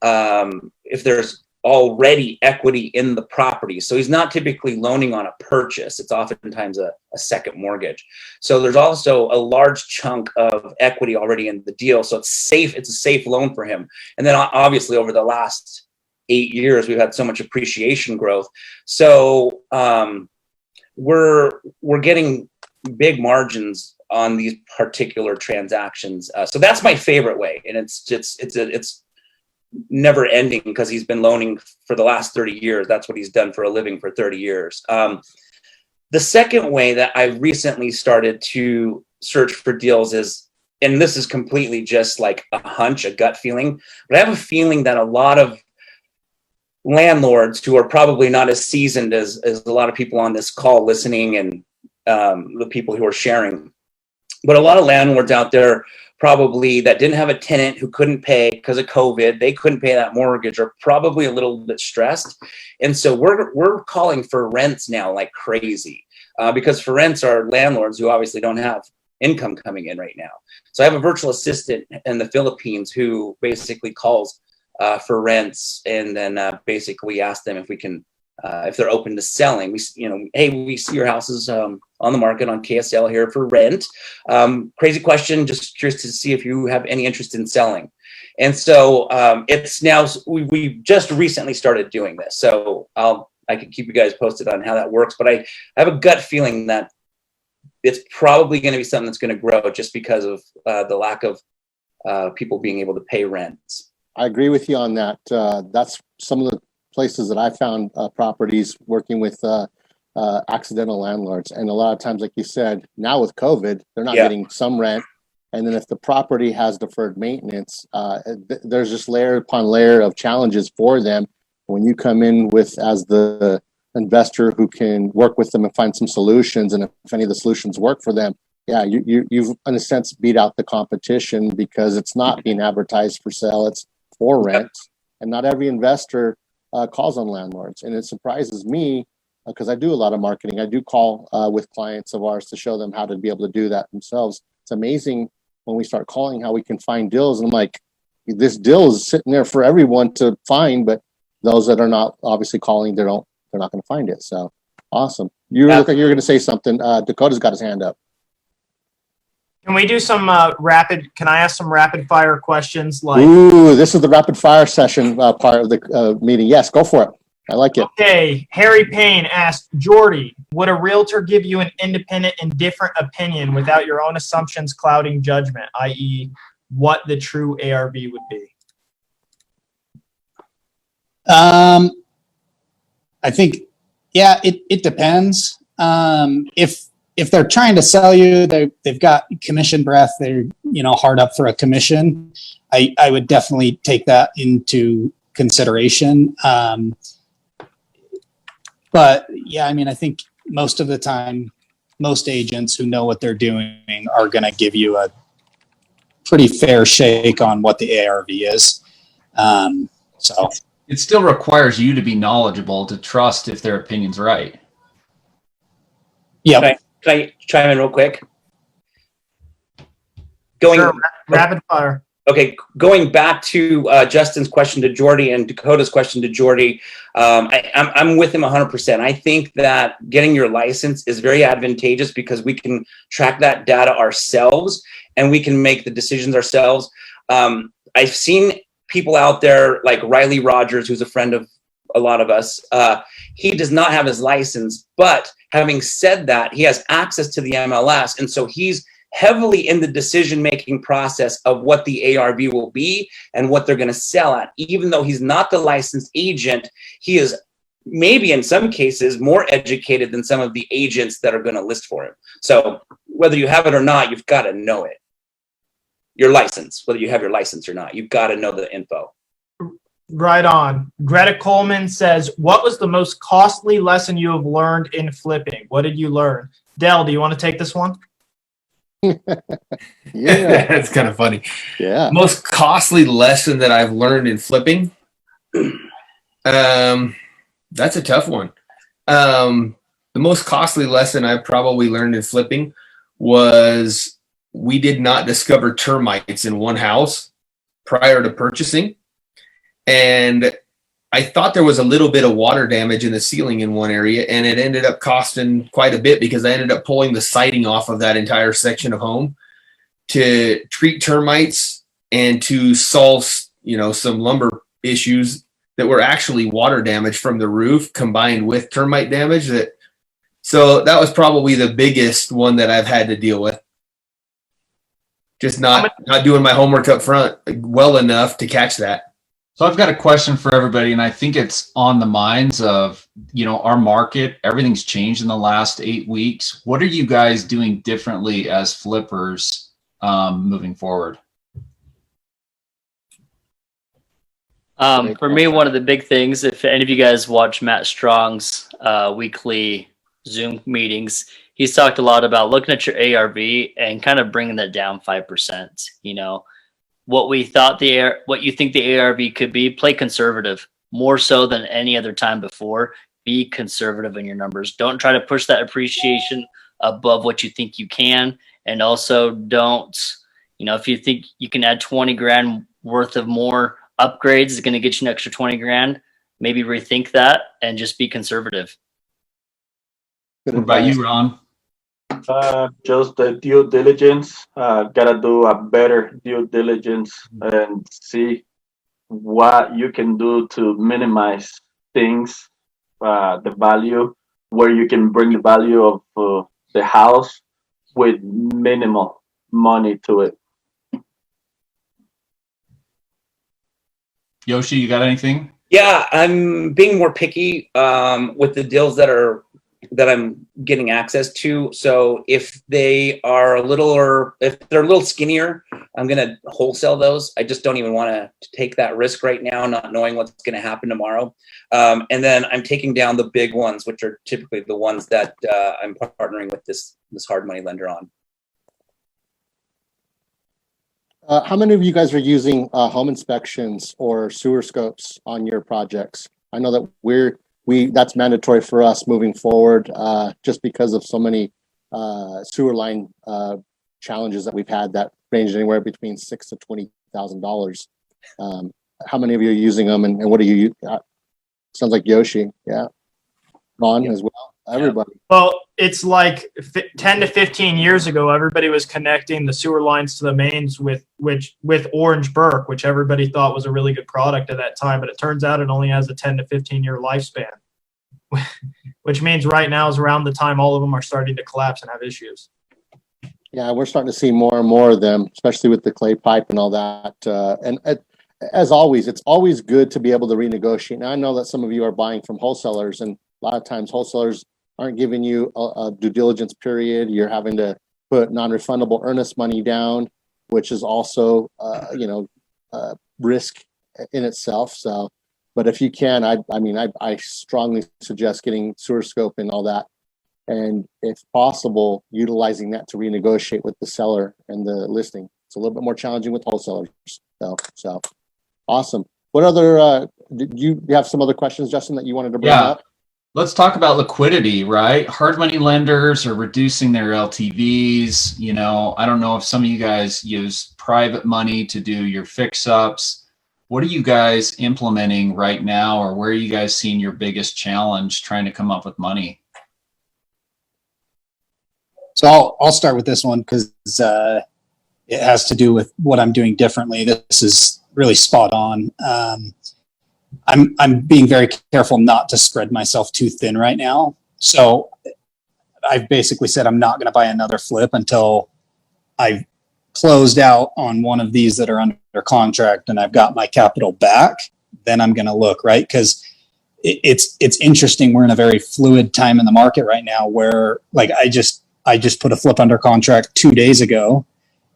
if there's already equity in the property. So he's not typically loaning on a purchase. It's oftentimes a second mortgage. So there's also a large chunk of equity already in the deal. So it's safe. It's a safe loan for him. And then obviously over the last 8 years, we've had so much appreciation growth. So we're getting big margins on these particular transactions. So that's my favorite way. And it's never ending because he's been loaning for the last 30 years. That's what he's done for a living for 30 years. The second way that I recently started to search for deals is, and this is completely just like a hunch, a gut feeling, but I have a feeling that a lot of landlords who are probably not as seasoned as a lot of people on this call listening and the people who are sharing, but a lot of landlords out there probably that didn't have a tenant who couldn't pay because of COVID, they couldn't pay that mortgage, are probably a little bit stressed. And so we're calling for rents now like crazy because for rents are landlords who obviously don't have income coming in right now. So I have a virtual assistant in the Philippines who basically calls for rents and then basically ask them if we can, if they're open to selling. Hey, we see your houses on the market on KSL here for rent. Crazy question, just curious to see if you have any interest in selling. And so it's now, we just recently started doing this. So I can keep you guys posted on how that works, but I have a gut feeling that it's probably going to be something that's going to grow just because of the lack of people being able to pay rents. I agree with you on that. That's some of the places that I found properties working with accidental landlords. And a lot of times, like you said, now with COVID, they're not getting some rent. And then if the property has deferred maintenance, there's just layer upon layer of challenges for them. When you come in with as the investor who can work with them and find some solutions, and if any of the solutions work for them, you've in a sense beat out the competition because it's not being advertised for sale, it's for rent. And not every investor calls on landlords. And it surprises me because I do a lot of marketing. I do call with clients of ours to show them how to be able to do that themselves. It's amazing when we start calling how we can find deals. And I'm like, this deal is sitting there for everyone to find, but those that are not obviously calling, they're not going to find it. So awesome. You look like you're going to say something. Dakota's got his hand up. Can we do some can I ask some rapid fire questions? Ooh, this is the rapid fire session part of the meeting. Yes, go for it. I like it. Okay. Harry Payne asked, Jordy, would a realtor give you an independent and different opinion without your own assumptions clouding judgment, i.e. what the true ARV would be? I think, it depends. If they're trying to sell you, they've got commission breath, they're, hard up for a commission, I would definitely take that into consideration. But I think most of the time, most agents who know what they're doing are going to give you a pretty fair shake on what the ARV is. So it still requires you to be knowledgeable to trust if their opinion's right. Yeah. Can I chime in real quick? going Sure, rapid fire. Okay, going back to Justin's question to Jordy and Dakota's question to Jordy, I'm with him 100%. I think that getting your license is very advantageous because we can track that data ourselves and we can make the decisions ourselves. I've seen people out there like Riley Rogers, who's a friend of a lot of us. He does not have his license, but having said that, he has access to the MLS. And so he's heavily in the decision-making process of what the ARV will be and what they're going to sell at. Even though he's not the licensed agent, he is maybe in some cases more educated than some of the agents that are going to list for him. So whether you have it or not, you've got to know it. Your license, whether you have your license or not, you've got to know the info. Right on. Greta Coleman says, what was the most costly lesson you have learned in flipping? What did you learn? Dell, do you want to take this one? Yeah. That's kind of funny. Yeah. Most costly lesson that I've learned in flipping. That's a tough one. The most costly lesson I probably learned in flipping was we did not discover termites in one house prior to purchasing. And I thought there was a little bit of water damage in the ceiling in one area, and it ended up costing quite a bit because I ended up pulling the siding off of that entire section of home to treat termites and to solve, some lumber issues that were actually water damage from the roof combined with termite damage. So that was probably the biggest one that I've had to deal with. Just not doing my homework up front well enough to catch that. So I've got a question for everybody, and I think it's on the minds of, our market. Everything's changed in the last 8 weeks. What are you guys doing differently as flippers moving forward? For me, one of the big things, if any of you guys watch Matt Strong's weekly Zoom meetings, he's talked a lot about looking at your ARV and kind of bringing that down 5%, what you think the ARV could be, play conservative more so than any other time before. Be conservative in your numbers. Don't try to push that appreciation above what you think you can. And also don't, if you think you can add 20 grand worth of more upgrades is going to get you an extra 20 grand, maybe rethink that and just be conservative. What about you, Ron? Just the due diligence. Gotta do a better due diligence and see what you can do to minimize things, the value, where you can bring the value of the house with minimal money to it. Yoshi, you got anything? Yeah, I'm being more picky with the deals that I'm getting access to. So if they're a little skinnier, I'm gonna wholesale those. I just don't even want to take that risk right now, not knowing what's going to happen tomorrow. And then I'm taking down the big ones, which are typically the ones that I'm partnering with this hard money lender on. How many of you guys are using home inspections or sewer scopes on your projects? I know that that's mandatory for us moving forward, just because of so many sewer line challenges that we've had that range anywhere between $6,000 to $20,000. How many of you are using them, and what do you? Sounds like Yoshi, yeah, Ron as well. Everybody. Well, it's like 10 to 15 years ago, everybody was connecting the sewer lines to the mains with Orange Burke, which everybody thought was a really good product at that time. But it turns out it only has a 10 to 15 year lifespan, which means right now is around the time all of them are starting to collapse and have issues. Yeah, we're starting to see more and more of them, especially with the clay pipe and all that. As always, it's always good to be able to renegotiate. Now, I know that some of you are buying from wholesalers, and a lot of times wholesalers aren't giving you a due diligence period. You're having to put non-refundable earnest money down, which is also, risk in itself. So, but if you can, I strongly suggest getting sewer scope and all that. And if possible, utilizing that to renegotiate with the seller and the listing. It's a little bit more challenging with wholesalers. So awesome. What other, did you have some other questions, Justin, that you wanted to bring up? Let's talk about liquidity, right? Hard money lenders are reducing their LTVs. You know, I don't know if some of you guys use private money to do your fix ups. What are you guys implementing right now, or where are you guys seeing your biggest challenge trying to come up with money? So I'll start with this one because it has to do with what I'm doing differently. This is really spot on. I'm being very careful not to spread myself too thin right now. So I've basically said I'm not going to buy another flip until I've closed out on one of these that are under contract and I've got my capital back. Then I'm going to look, right? Because it's interesting. We're in a very fluid time in the market right now where, like, I just put a flip under contract 2 days ago,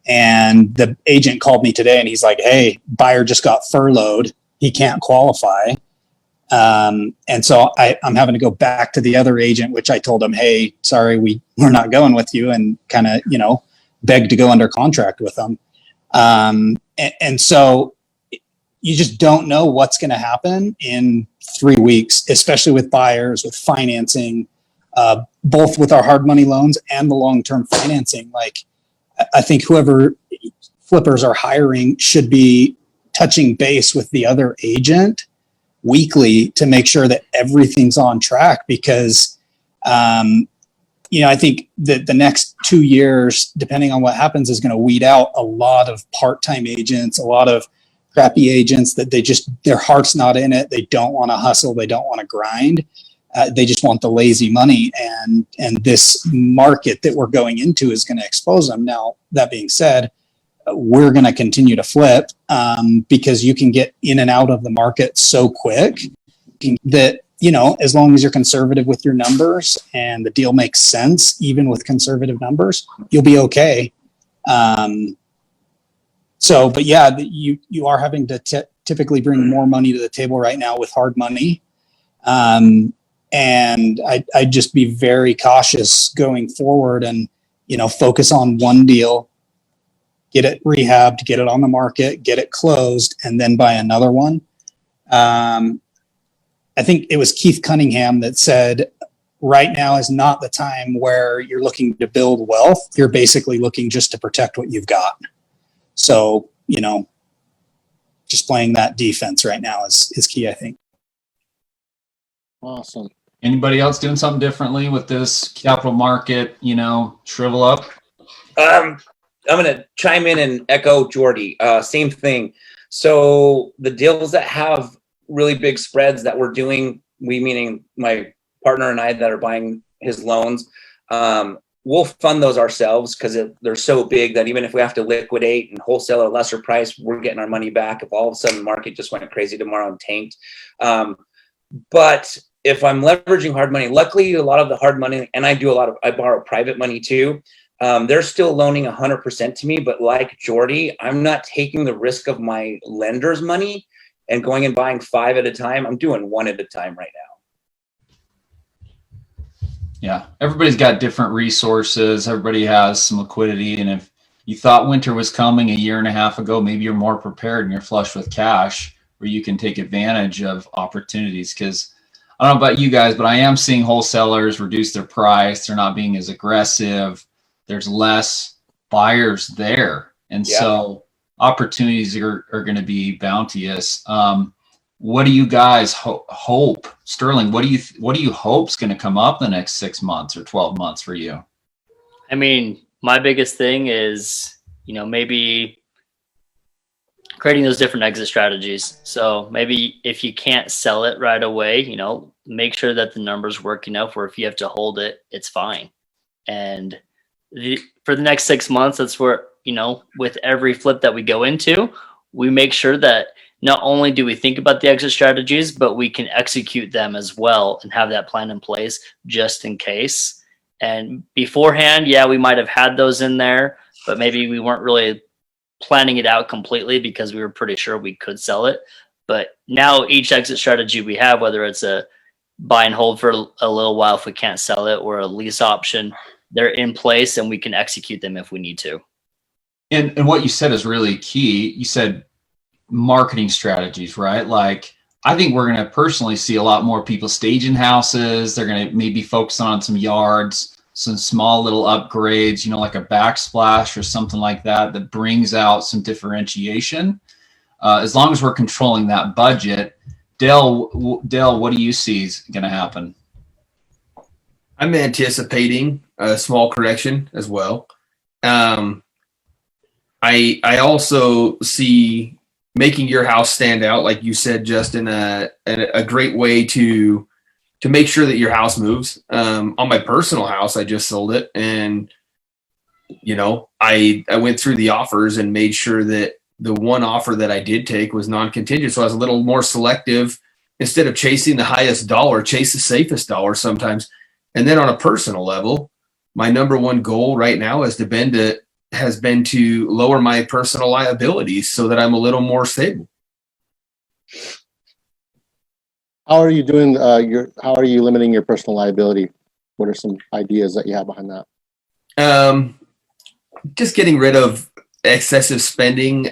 and the agent called me today and he's like, "Hey, buyer just got furloughed. He can't qualify." And so I'm having to go back to the other agent, which I told him, "Hey, sorry, we're not going with you," and kind of, beg to go under contract with them. And so you just don't know what's going to happen in 3 weeks, especially with buyers, with financing, both with our hard money loans and the long-term financing. Like, I think whoever flippers are hiring should be touching base with the other agent weekly to make sure that everything's on track, because I think that the next 2 years, depending on what happens, is going to weed out a lot of part-time agents, a lot of crappy agents that their heart's not in it. They don't want to hustle. They don't want to grind. They just want the lazy money. And this market that we're going into is going to expose them. Now, that being said, we're going to continue to flip because you can get in and out of the market so quick that, as long as you're conservative with your numbers and the deal makes sense, even with conservative numbers, you'll be okay. But yeah, you are having to typically bring more money to the table right now with hard money. And I'd just be very cautious going forward and, focus on one deal, get it rehabbed, get it on the market, get it closed, and then buy another one. I think it was Keith Cunningham that said, right now is not the time where you're looking to build wealth. You're basically looking just to protect what you've got. So, just playing that defense right now is key, I think. Awesome. Anybody else doing something differently with this capital market, shrivel up? I'm going to chime in and echo Jordy. Same thing. So the deals that have really big spreads that we're doing, we meaning my partner and I that are buying his loans, we'll fund those ourselves because they're so big that even if we have to liquidate and wholesale at a lesser price, we're getting our money back if all of a sudden the market just went crazy tomorrow and tanked. But if I'm leveraging hard money, luckily a lot of the hard money, and I borrow private money too, they're still loaning 100% to me. But like Jordy, I'm not taking the risk of my lender's money and going and buying 5 at a time. I'm doing 1 at a time right now. Yeah, everybody's got different resources. Everybody has some liquidity. And if you thought winter was coming a year and a half ago, maybe you're more prepared and you're flush with cash where you can take advantage of opportunities. Because I don't know about you guys, but I am seeing wholesalers reduce their price. They're not being as aggressive. There's less buyers there. And so opportunities are going to be bounteous. What do you guys hope, Sterling? What do you hope is going to come up the next 6 months or 12 months for you? I mean, my biggest thing is, maybe creating those different exit strategies. So maybe if you can't sell it right away, make sure that the numbers work enough where if you have to hold it, it's fine. And for the next 6 months, that's where, with every flip that we go into, we make sure that not only do we think about the exit strategies, but we can execute them as well and have that plan in place just in case. And beforehand, we might have had those in there, but maybe we weren't really planning it out completely because we were pretty sure we could sell it. But now each exit strategy we have, whether it's a buy and hold for a little while if we can't sell it, or a lease option, they're in place and we can execute them if we need to. And what you said is really key. You said marketing strategies, right? Like I think we're going to personally see a lot more people staging houses. They're going to maybe focus on some yards, some small little upgrades, you know, like a backsplash or something like that, that brings out some differentiation. As long as we're controlling that budget. Dale, what do you see is going to happen? I'm anticipating a small correction as well. I also see making your house stand out, like you said, Justin, a great way to make sure that your house moves. On my personal house, I just sold it, and you know, I went through the offers and made sure that the one offer that I did take was non-contingent. So I was a little more selective. Instead of chasing the highest dollar, chase the safest dollar sometimes. And then on a personal level, my number one goal right now has been to lower my personal liabilities so that I'm a little more stable. How are you doing how are you limiting your personal liability? What are some ideas that you have behind that? Just getting rid of excessive spending.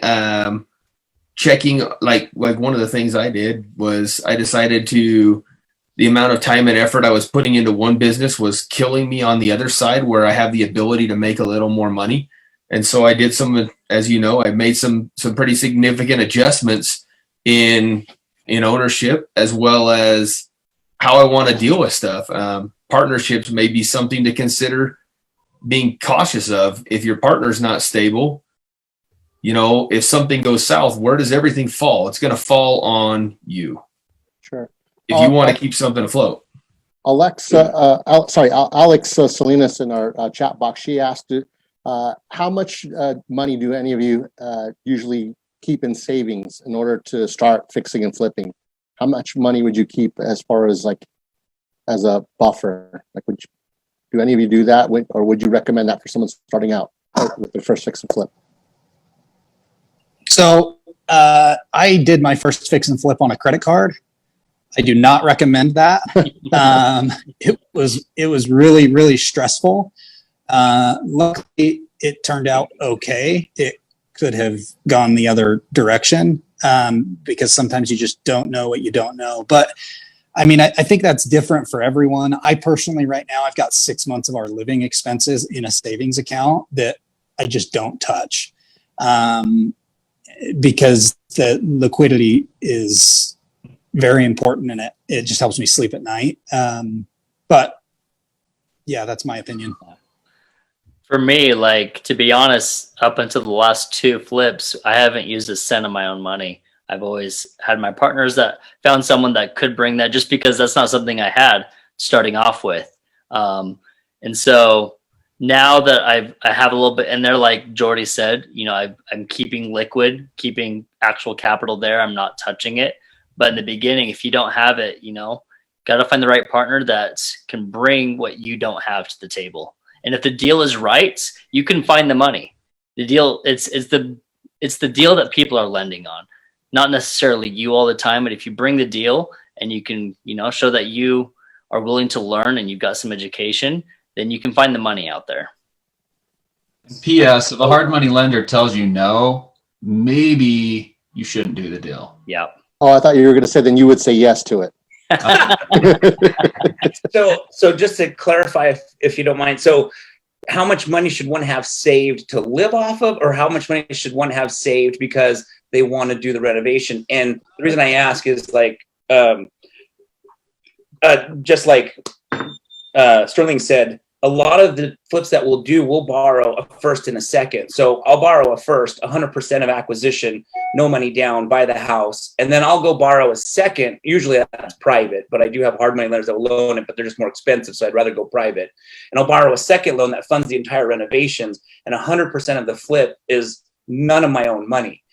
Checking, like one of the things I did was I decided the amount of time and effort I was putting into one business was killing me on the other side, where I have the ability to make a little more money. And so I did some, as you know, I made some pretty significant adjustments in ownership, as well as how I want to deal with stuff. Partnerships may be something to consider being cautious of. If your partner's not stable, you know, if something goes south, where does everything fall? It's going to fall on you. Sure. If you want to keep something afloat. Alex Salinas in our chat box, she asked, how much money do any of you usually keep in savings in order to start fixing and flipping? How much money would you keep as far as like as a buffer? Like, do any of you do that, or would you recommend that for someone starting out with their first fix and flip? So I did my first fix and flip on a credit card. I do not recommend that. It was really, really stressful. Luckily, it turned out okay. It could have gone the other direction because sometimes you just don't know what you don't know. But I mean, I think that's different for everyone. I personally, right now, I've got 6 months of our living expenses in a savings account that I just don't touch because the liquidity is very important, and it just helps me sleep at night. But yeah, that's my opinion. For me, like, to be honest, up until the last 2 flips, I haven't used a cent of my own money. I've always had my partners that found someone that could bring that, just because that's not something I had starting off with. And so now that I have a little bit, and they're like Jordy said, you know, I'm keeping liquid, keeping actual capital there. I'm not touching it. But in the beginning, if you don't have it, you know, got to find the right partner that can bring what you don't have to the table. And if the deal is right, you can find the money. The deal, it's the deal that people are lending on, not necessarily you all the time. But if you bring the deal and you can, you know, show that you are willing to learn and you've got some education, then you can find the money out there. P.S. If a hard money lender tells you no, maybe you shouldn't do the deal. Yeah. Oh, I thought you were going to say then you would say yes to it. So just to clarify, if you don't mind, so how much money should one have saved to live off of, or how much money should one have saved because they want to do the renovation? And the reason I ask is like, just like Sterling said, a lot of the flips that we'll do, we'll borrow a first and a second. So I'll borrow a first, 100% of acquisition, no money down, buy the house. And then I'll go borrow a second. Usually that's private, but I do have hard money lenders that will loan it, but they're just more expensive. So I'd rather go private. And I'll borrow a second loan that funds the entire renovations. And 100% of the flip is none of my own money.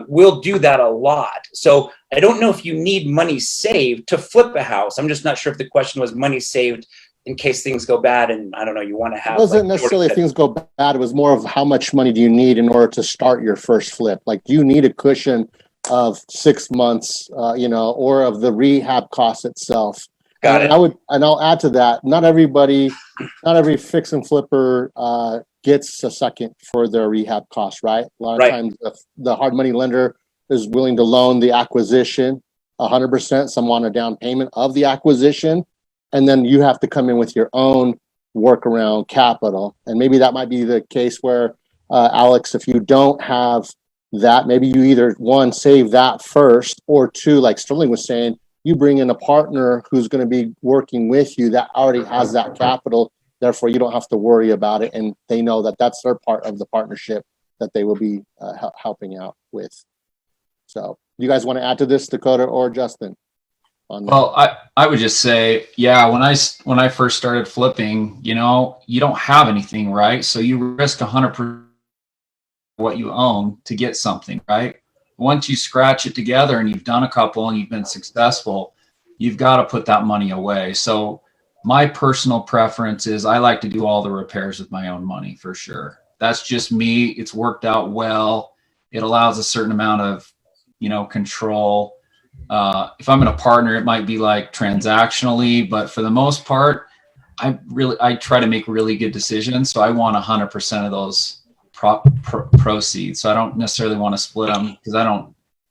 We'll do that a lot. So I don't know if you need money saved to flip a house. I'm just not sure if the question was money saved in case things go bad, and I don't know, you want to have. It wasn't necessarily if things go bad. It was more of how much money do you need in order to start your first flip? Like, do you need a cushion of 6 months, or of the rehab cost itself? Got it. I'll add to that. Not every fix and flipper gets a second for their rehab costs, right? A lot of times the hard money lender is willing to loan the acquisition 100%, some want a down payment of the acquisition, and then you have to come in with your own workaround capital. And maybe that might be the case where, Alex, if you don't have that, maybe you either one, save that first, or two, like Sterling was saying, you bring in a partner who's going to be working with you that already has that capital. Therefore, you don't have to worry about it, and they know that that's their part of the partnership that they will be helping out with. So, you guys want to add to this, Dakota or Justin? Well, I would just say, yeah, when I first started flipping, you know, you don't have anything, right? So you risk 100% what you own to get something, right? Once you scratch it together and you've done a couple and you've been successful, you've got to put that money away. So my personal preference is I like to do all the repairs with my own money for sure. That's just me. It's worked out well. It allows a certain amount of, you know, control. If I'm in a partner, it might be like transactionally, but for the most part, I try to make really good decisions. So I want 100% of those proceeds. So I don't necessarily want to split them because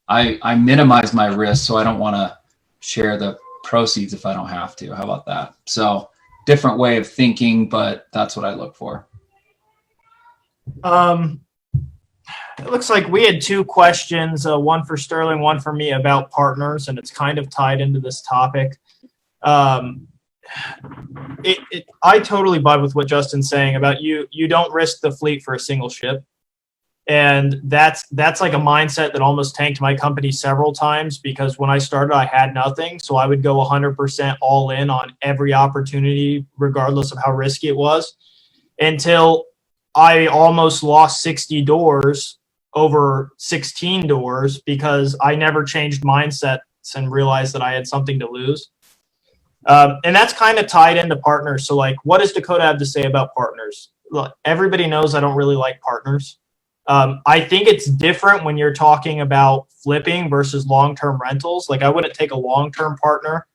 I minimize my risk. So I don't want to share the proceeds if I don't have to. How about that? So different way of thinking, but that's what I look for. It looks like we had two questions, one for Sterling, one for me about partners, and it's kind of tied into this topic. I totally vibe with what Justin's saying about you don't risk the fleet for a single ship. And that's like a mindset that almost tanked my company several times, because when I started, I had nothing. So I would go 100% all in on every opportunity, regardless of how risky it was, until I almost lost 60 doors over 16 doors because I never changed mindsets and realized that I had something to lose. And that's kind of tied into partners. So like, what does Dakota have to say about partners? Look, everybody knows I don't really like partners. I think it's different when you're talking about flipping versus long-term rentals. Like, I wouldn't take a long-term partner.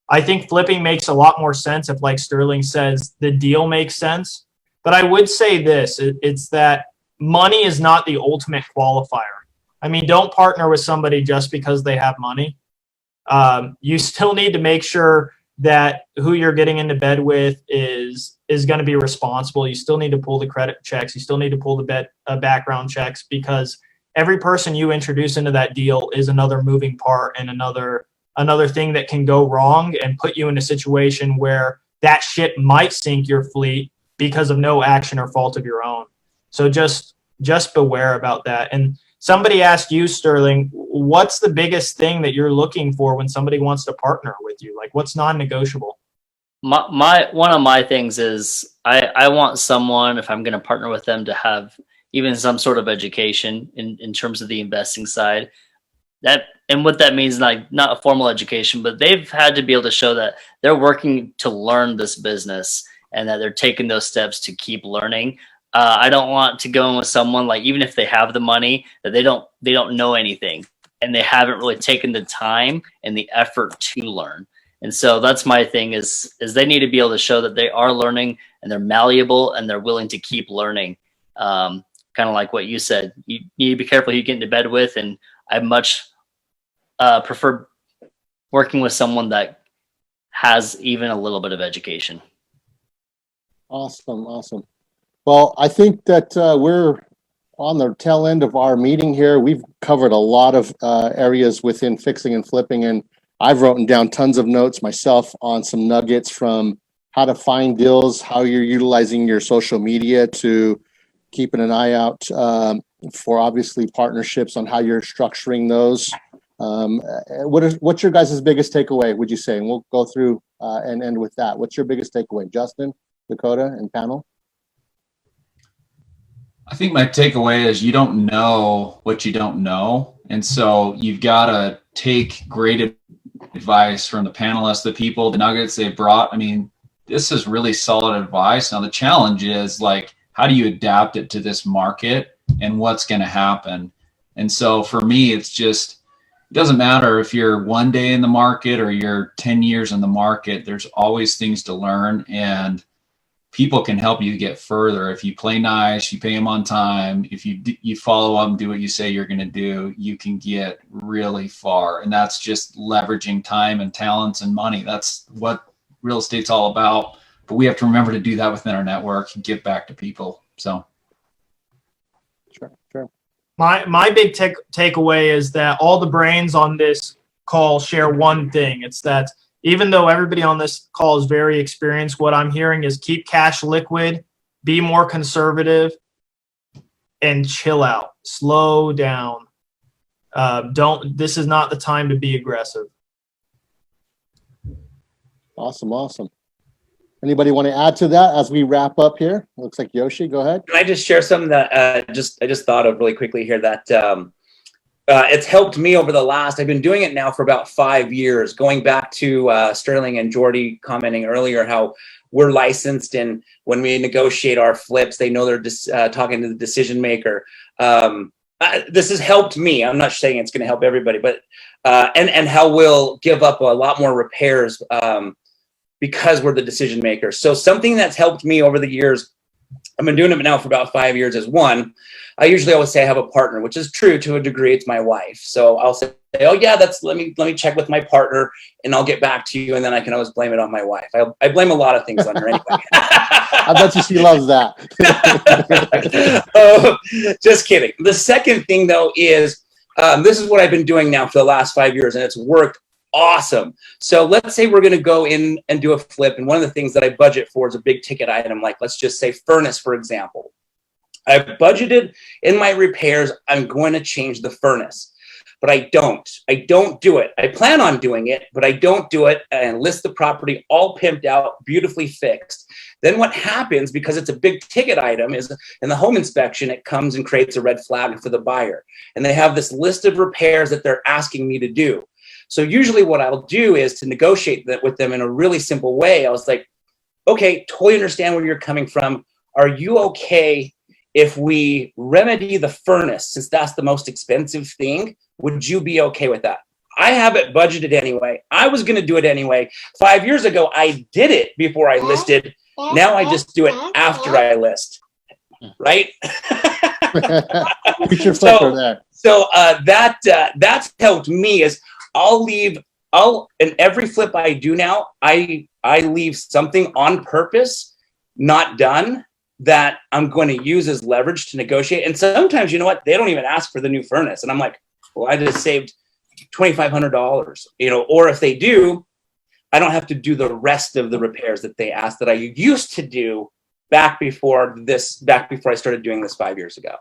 I think flipping makes a lot more sense if, like Sterling says, the deal makes sense. But I would say this, it's that money is not the ultimate qualifier. I mean, don't partner with somebody just because they have money. You still need to make sure that who you're getting into bed with is going to be responsible. You still need to pull the credit checks. You still need to pull the background checks, because every person you introduce into that deal is another moving part and another thing that can go wrong and put you in a situation where that ship might sink your fleet because of no action or fault of your own. So just beware about that. And somebody asked you, Sterling, what's the biggest thing that you're looking for when somebody wants to partner with you? Like, what's non-negotiable? My one of my things is I want someone, if I'm going to partner with them, to have even some sort of education in terms of the investing side. That, and what that means, like not a formal education, but they've had to be able to show that they're working to learn this business and that they're taking those steps to keep learning. I don't want to go in with someone, like, even if they have the money, that they don't know anything and they haven't really taken the time and the effort to learn. And so that's my thing is they need to be able to show that they are learning and they're malleable and they're willing to keep learning. Kind of like what you said, you need to be careful who you get into bed with. And I much prefer working with someone that has even a little bit of education. Awesome. Well, I think that we're on the tail end of our meeting here. We've covered a lot of areas within fixing and flipping, and I've written down tons of notes myself on some nuggets from how to find deals, how you're utilizing your social media to keeping an eye out for obviously partnerships on how you're structuring those. What's your guys' biggest takeaway, would you say? And we'll go through and end with that. What's your biggest takeaway, Justin, Dakota, and panel? I think my takeaway is you don't know what you don't know. And so you've got to take great advice from the panelists, the people, the nuggets they brought. I mean, this is really solid advice. Now, the challenge is, like, how do you adapt it to this market and what's going to happen? And so for me, it's just, it doesn't matter if you're one day in the market or you're 10 years in the market, there's always things to learn. And people can help you get further. If you play nice, you pay them on time, if you follow them, do what you say you're going to do, you can get really far. And that's just leveraging time and talents and money. That's what real estate's all about. But we have to remember to do that within our network and give back to people. So. Sure. My big takeaway is that all the brains on this call share one thing. It's that even though everybody on this call is very experienced, what I'm hearing is keep cash liquid, be more conservative, and chill out. Slow down. This is not the time to be aggressive. Awesome. Anybody want to add to that as we wrap up here? Looks like Yoshi, go ahead. Can I just share something that I just thought of really quickly here that it's helped me over the last, I've been doing it now for about 5 years, going back to Sterling and Jordy commenting earlier how we're licensed, and when we negotiate our flips, they know they're talking to the decision maker. This has helped me. I'm not saying it's going to help everybody, but and how we'll give up a lot more repairs because we're the decision maker. So something that's helped me over the years, I've been doing it now for about 5 years, is one, I usually always say I have a partner, which is true to a degree. It's my wife. So I'll say, oh yeah, let me check with my partner and I'll get back to you. And then I can always blame it on my wife. I blame a lot of things on her anyway. I bet you she loves that. Just kidding. The second thing though is, this is what I've been doing now for the last 5 years, and it's worked awesome. So let's say we're going to go in and do a flip. And one of the things that I budget for is a big ticket item, like let's just say furnace, for example. I've budgeted in my repairs, I'm going to change the furnace, but I don't do it. I plan on doing it, but I don't do it and list the property all pimped out, beautifully fixed. Then what happens, because it's a big ticket item, is in the home inspection, it comes and creates a red flag for the buyer. And they have this list of repairs that they're asking me to do. So usually what I'll do is to negotiate that with them in a really simple way. I was like, okay, totally understand where you're coming from. Are you okay if we remedy the furnace, since that's the most expensive thing? Would you be okay with that? I have it budgeted anyway. I was going to do it anyway. 5 years ago, I did it before I listed. Now I just do it after I list, right? Future flipper there. So that's helped me. Is in every flip I do now, I leave something on purpose, not done, that I'm going to use as leverage to negotiate. And sometimes, you know what, they don't even ask for the new furnace. And I'm like, well, I just saved $2,500, or if they do, I don't have to do the rest of the repairs that they asked that I used to do back before I started doing this 5 years ago.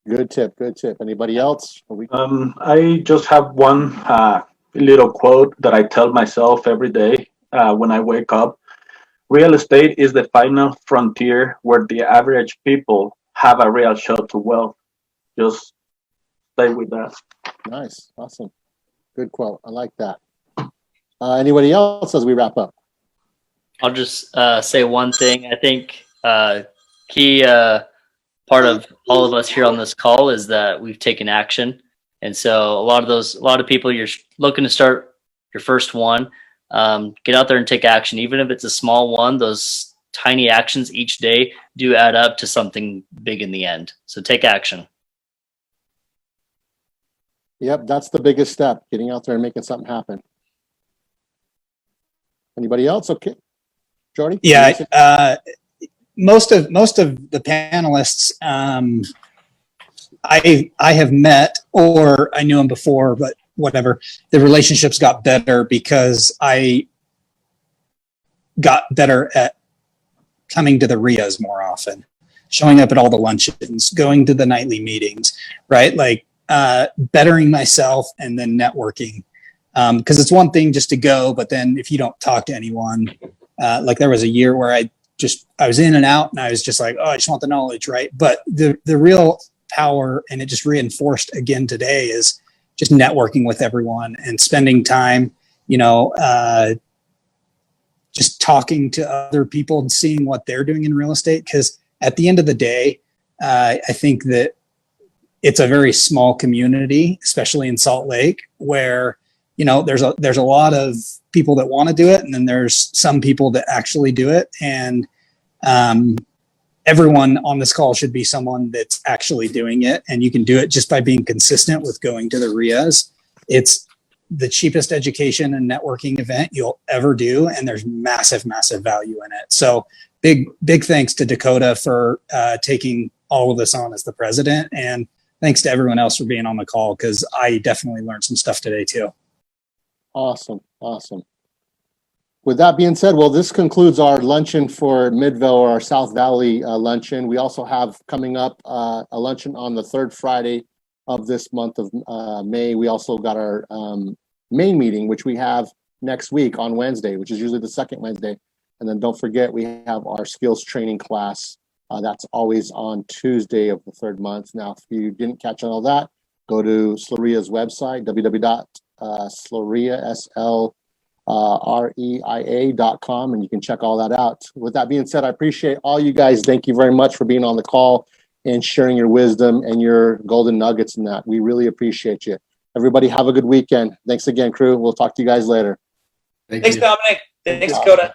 Good tip. Anybody else? I just have one little quote that I tell myself every day when I wake up. Real estate is the final frontier where the average people have a real shot to wealth. Just stay with that. Nice. Awesome. Good quote. I like that. Anybody else as we wrap up? I'll just say one thing. I think key part of all of us here on this call is that we've taken action. And so a lot of people, you're looking to start your first one, get out there and take action. Even if it's a small one, those tiny actions each day do add up to something big in the end. So take action. Yep, that's the biggest step, getting out there and making something happen. Anybody else? Okay. Jordy? Yeah, most of the panelists I have met, or I knew them before, but whatever. The relationships got better because I got better at coming to the RIAs more often, showing up at all the luncheons, going to the nightly meetings, right? Like bettering myself and then networking. Because it's one thing just to go, but then if you don't talk to anyone, like there was a year where I was in and out and I was just like, oh, I just want the knowledge, right? But the real power, and it just reinforced again today, is just networking with everyone and spending time, just talking to other people and seeing what they're doing in real estate. Because at the end of the day, I think that it's a very small community, especially in Salt Lake, where there's a lot of people that want to do it, and then there's some people that actually do it. And everyone on this call should be someone that's actually doing it, and you can do it just by being consistent with going to the RIAs. It's the cheapest education and networking event you'll ever do, and there's massive value in it. So big thanks to Dakota for taking all of this on as the president, and thanks to everyone else for being on the call, because I definitely learned some stuff today too. Awesome. With that being said, well, this concludes our luncheon for Midvale, or our South Valley luncheon. We also have coming up a luncheon on the third Friday of this month of May. We also got our main meeting, which we have next week on Wednesday, which is usually the second Wednesday. And then don't forget, we have our skills training class. That's always on Tuesday of the third month. Now, if you didn't catch on all that, go to Sloria's website, www.sloria.com, and you can check all that out. With that being said, I appreciate all you guys. Thank you very much for being on the call and sharing your wisdom and your golden nuggets in that. We really appreciate you. Everybody have a good weekend. Thanks again, crew. We'll talk to you guys later. Thanks, Dominic. Thanks, Dakota.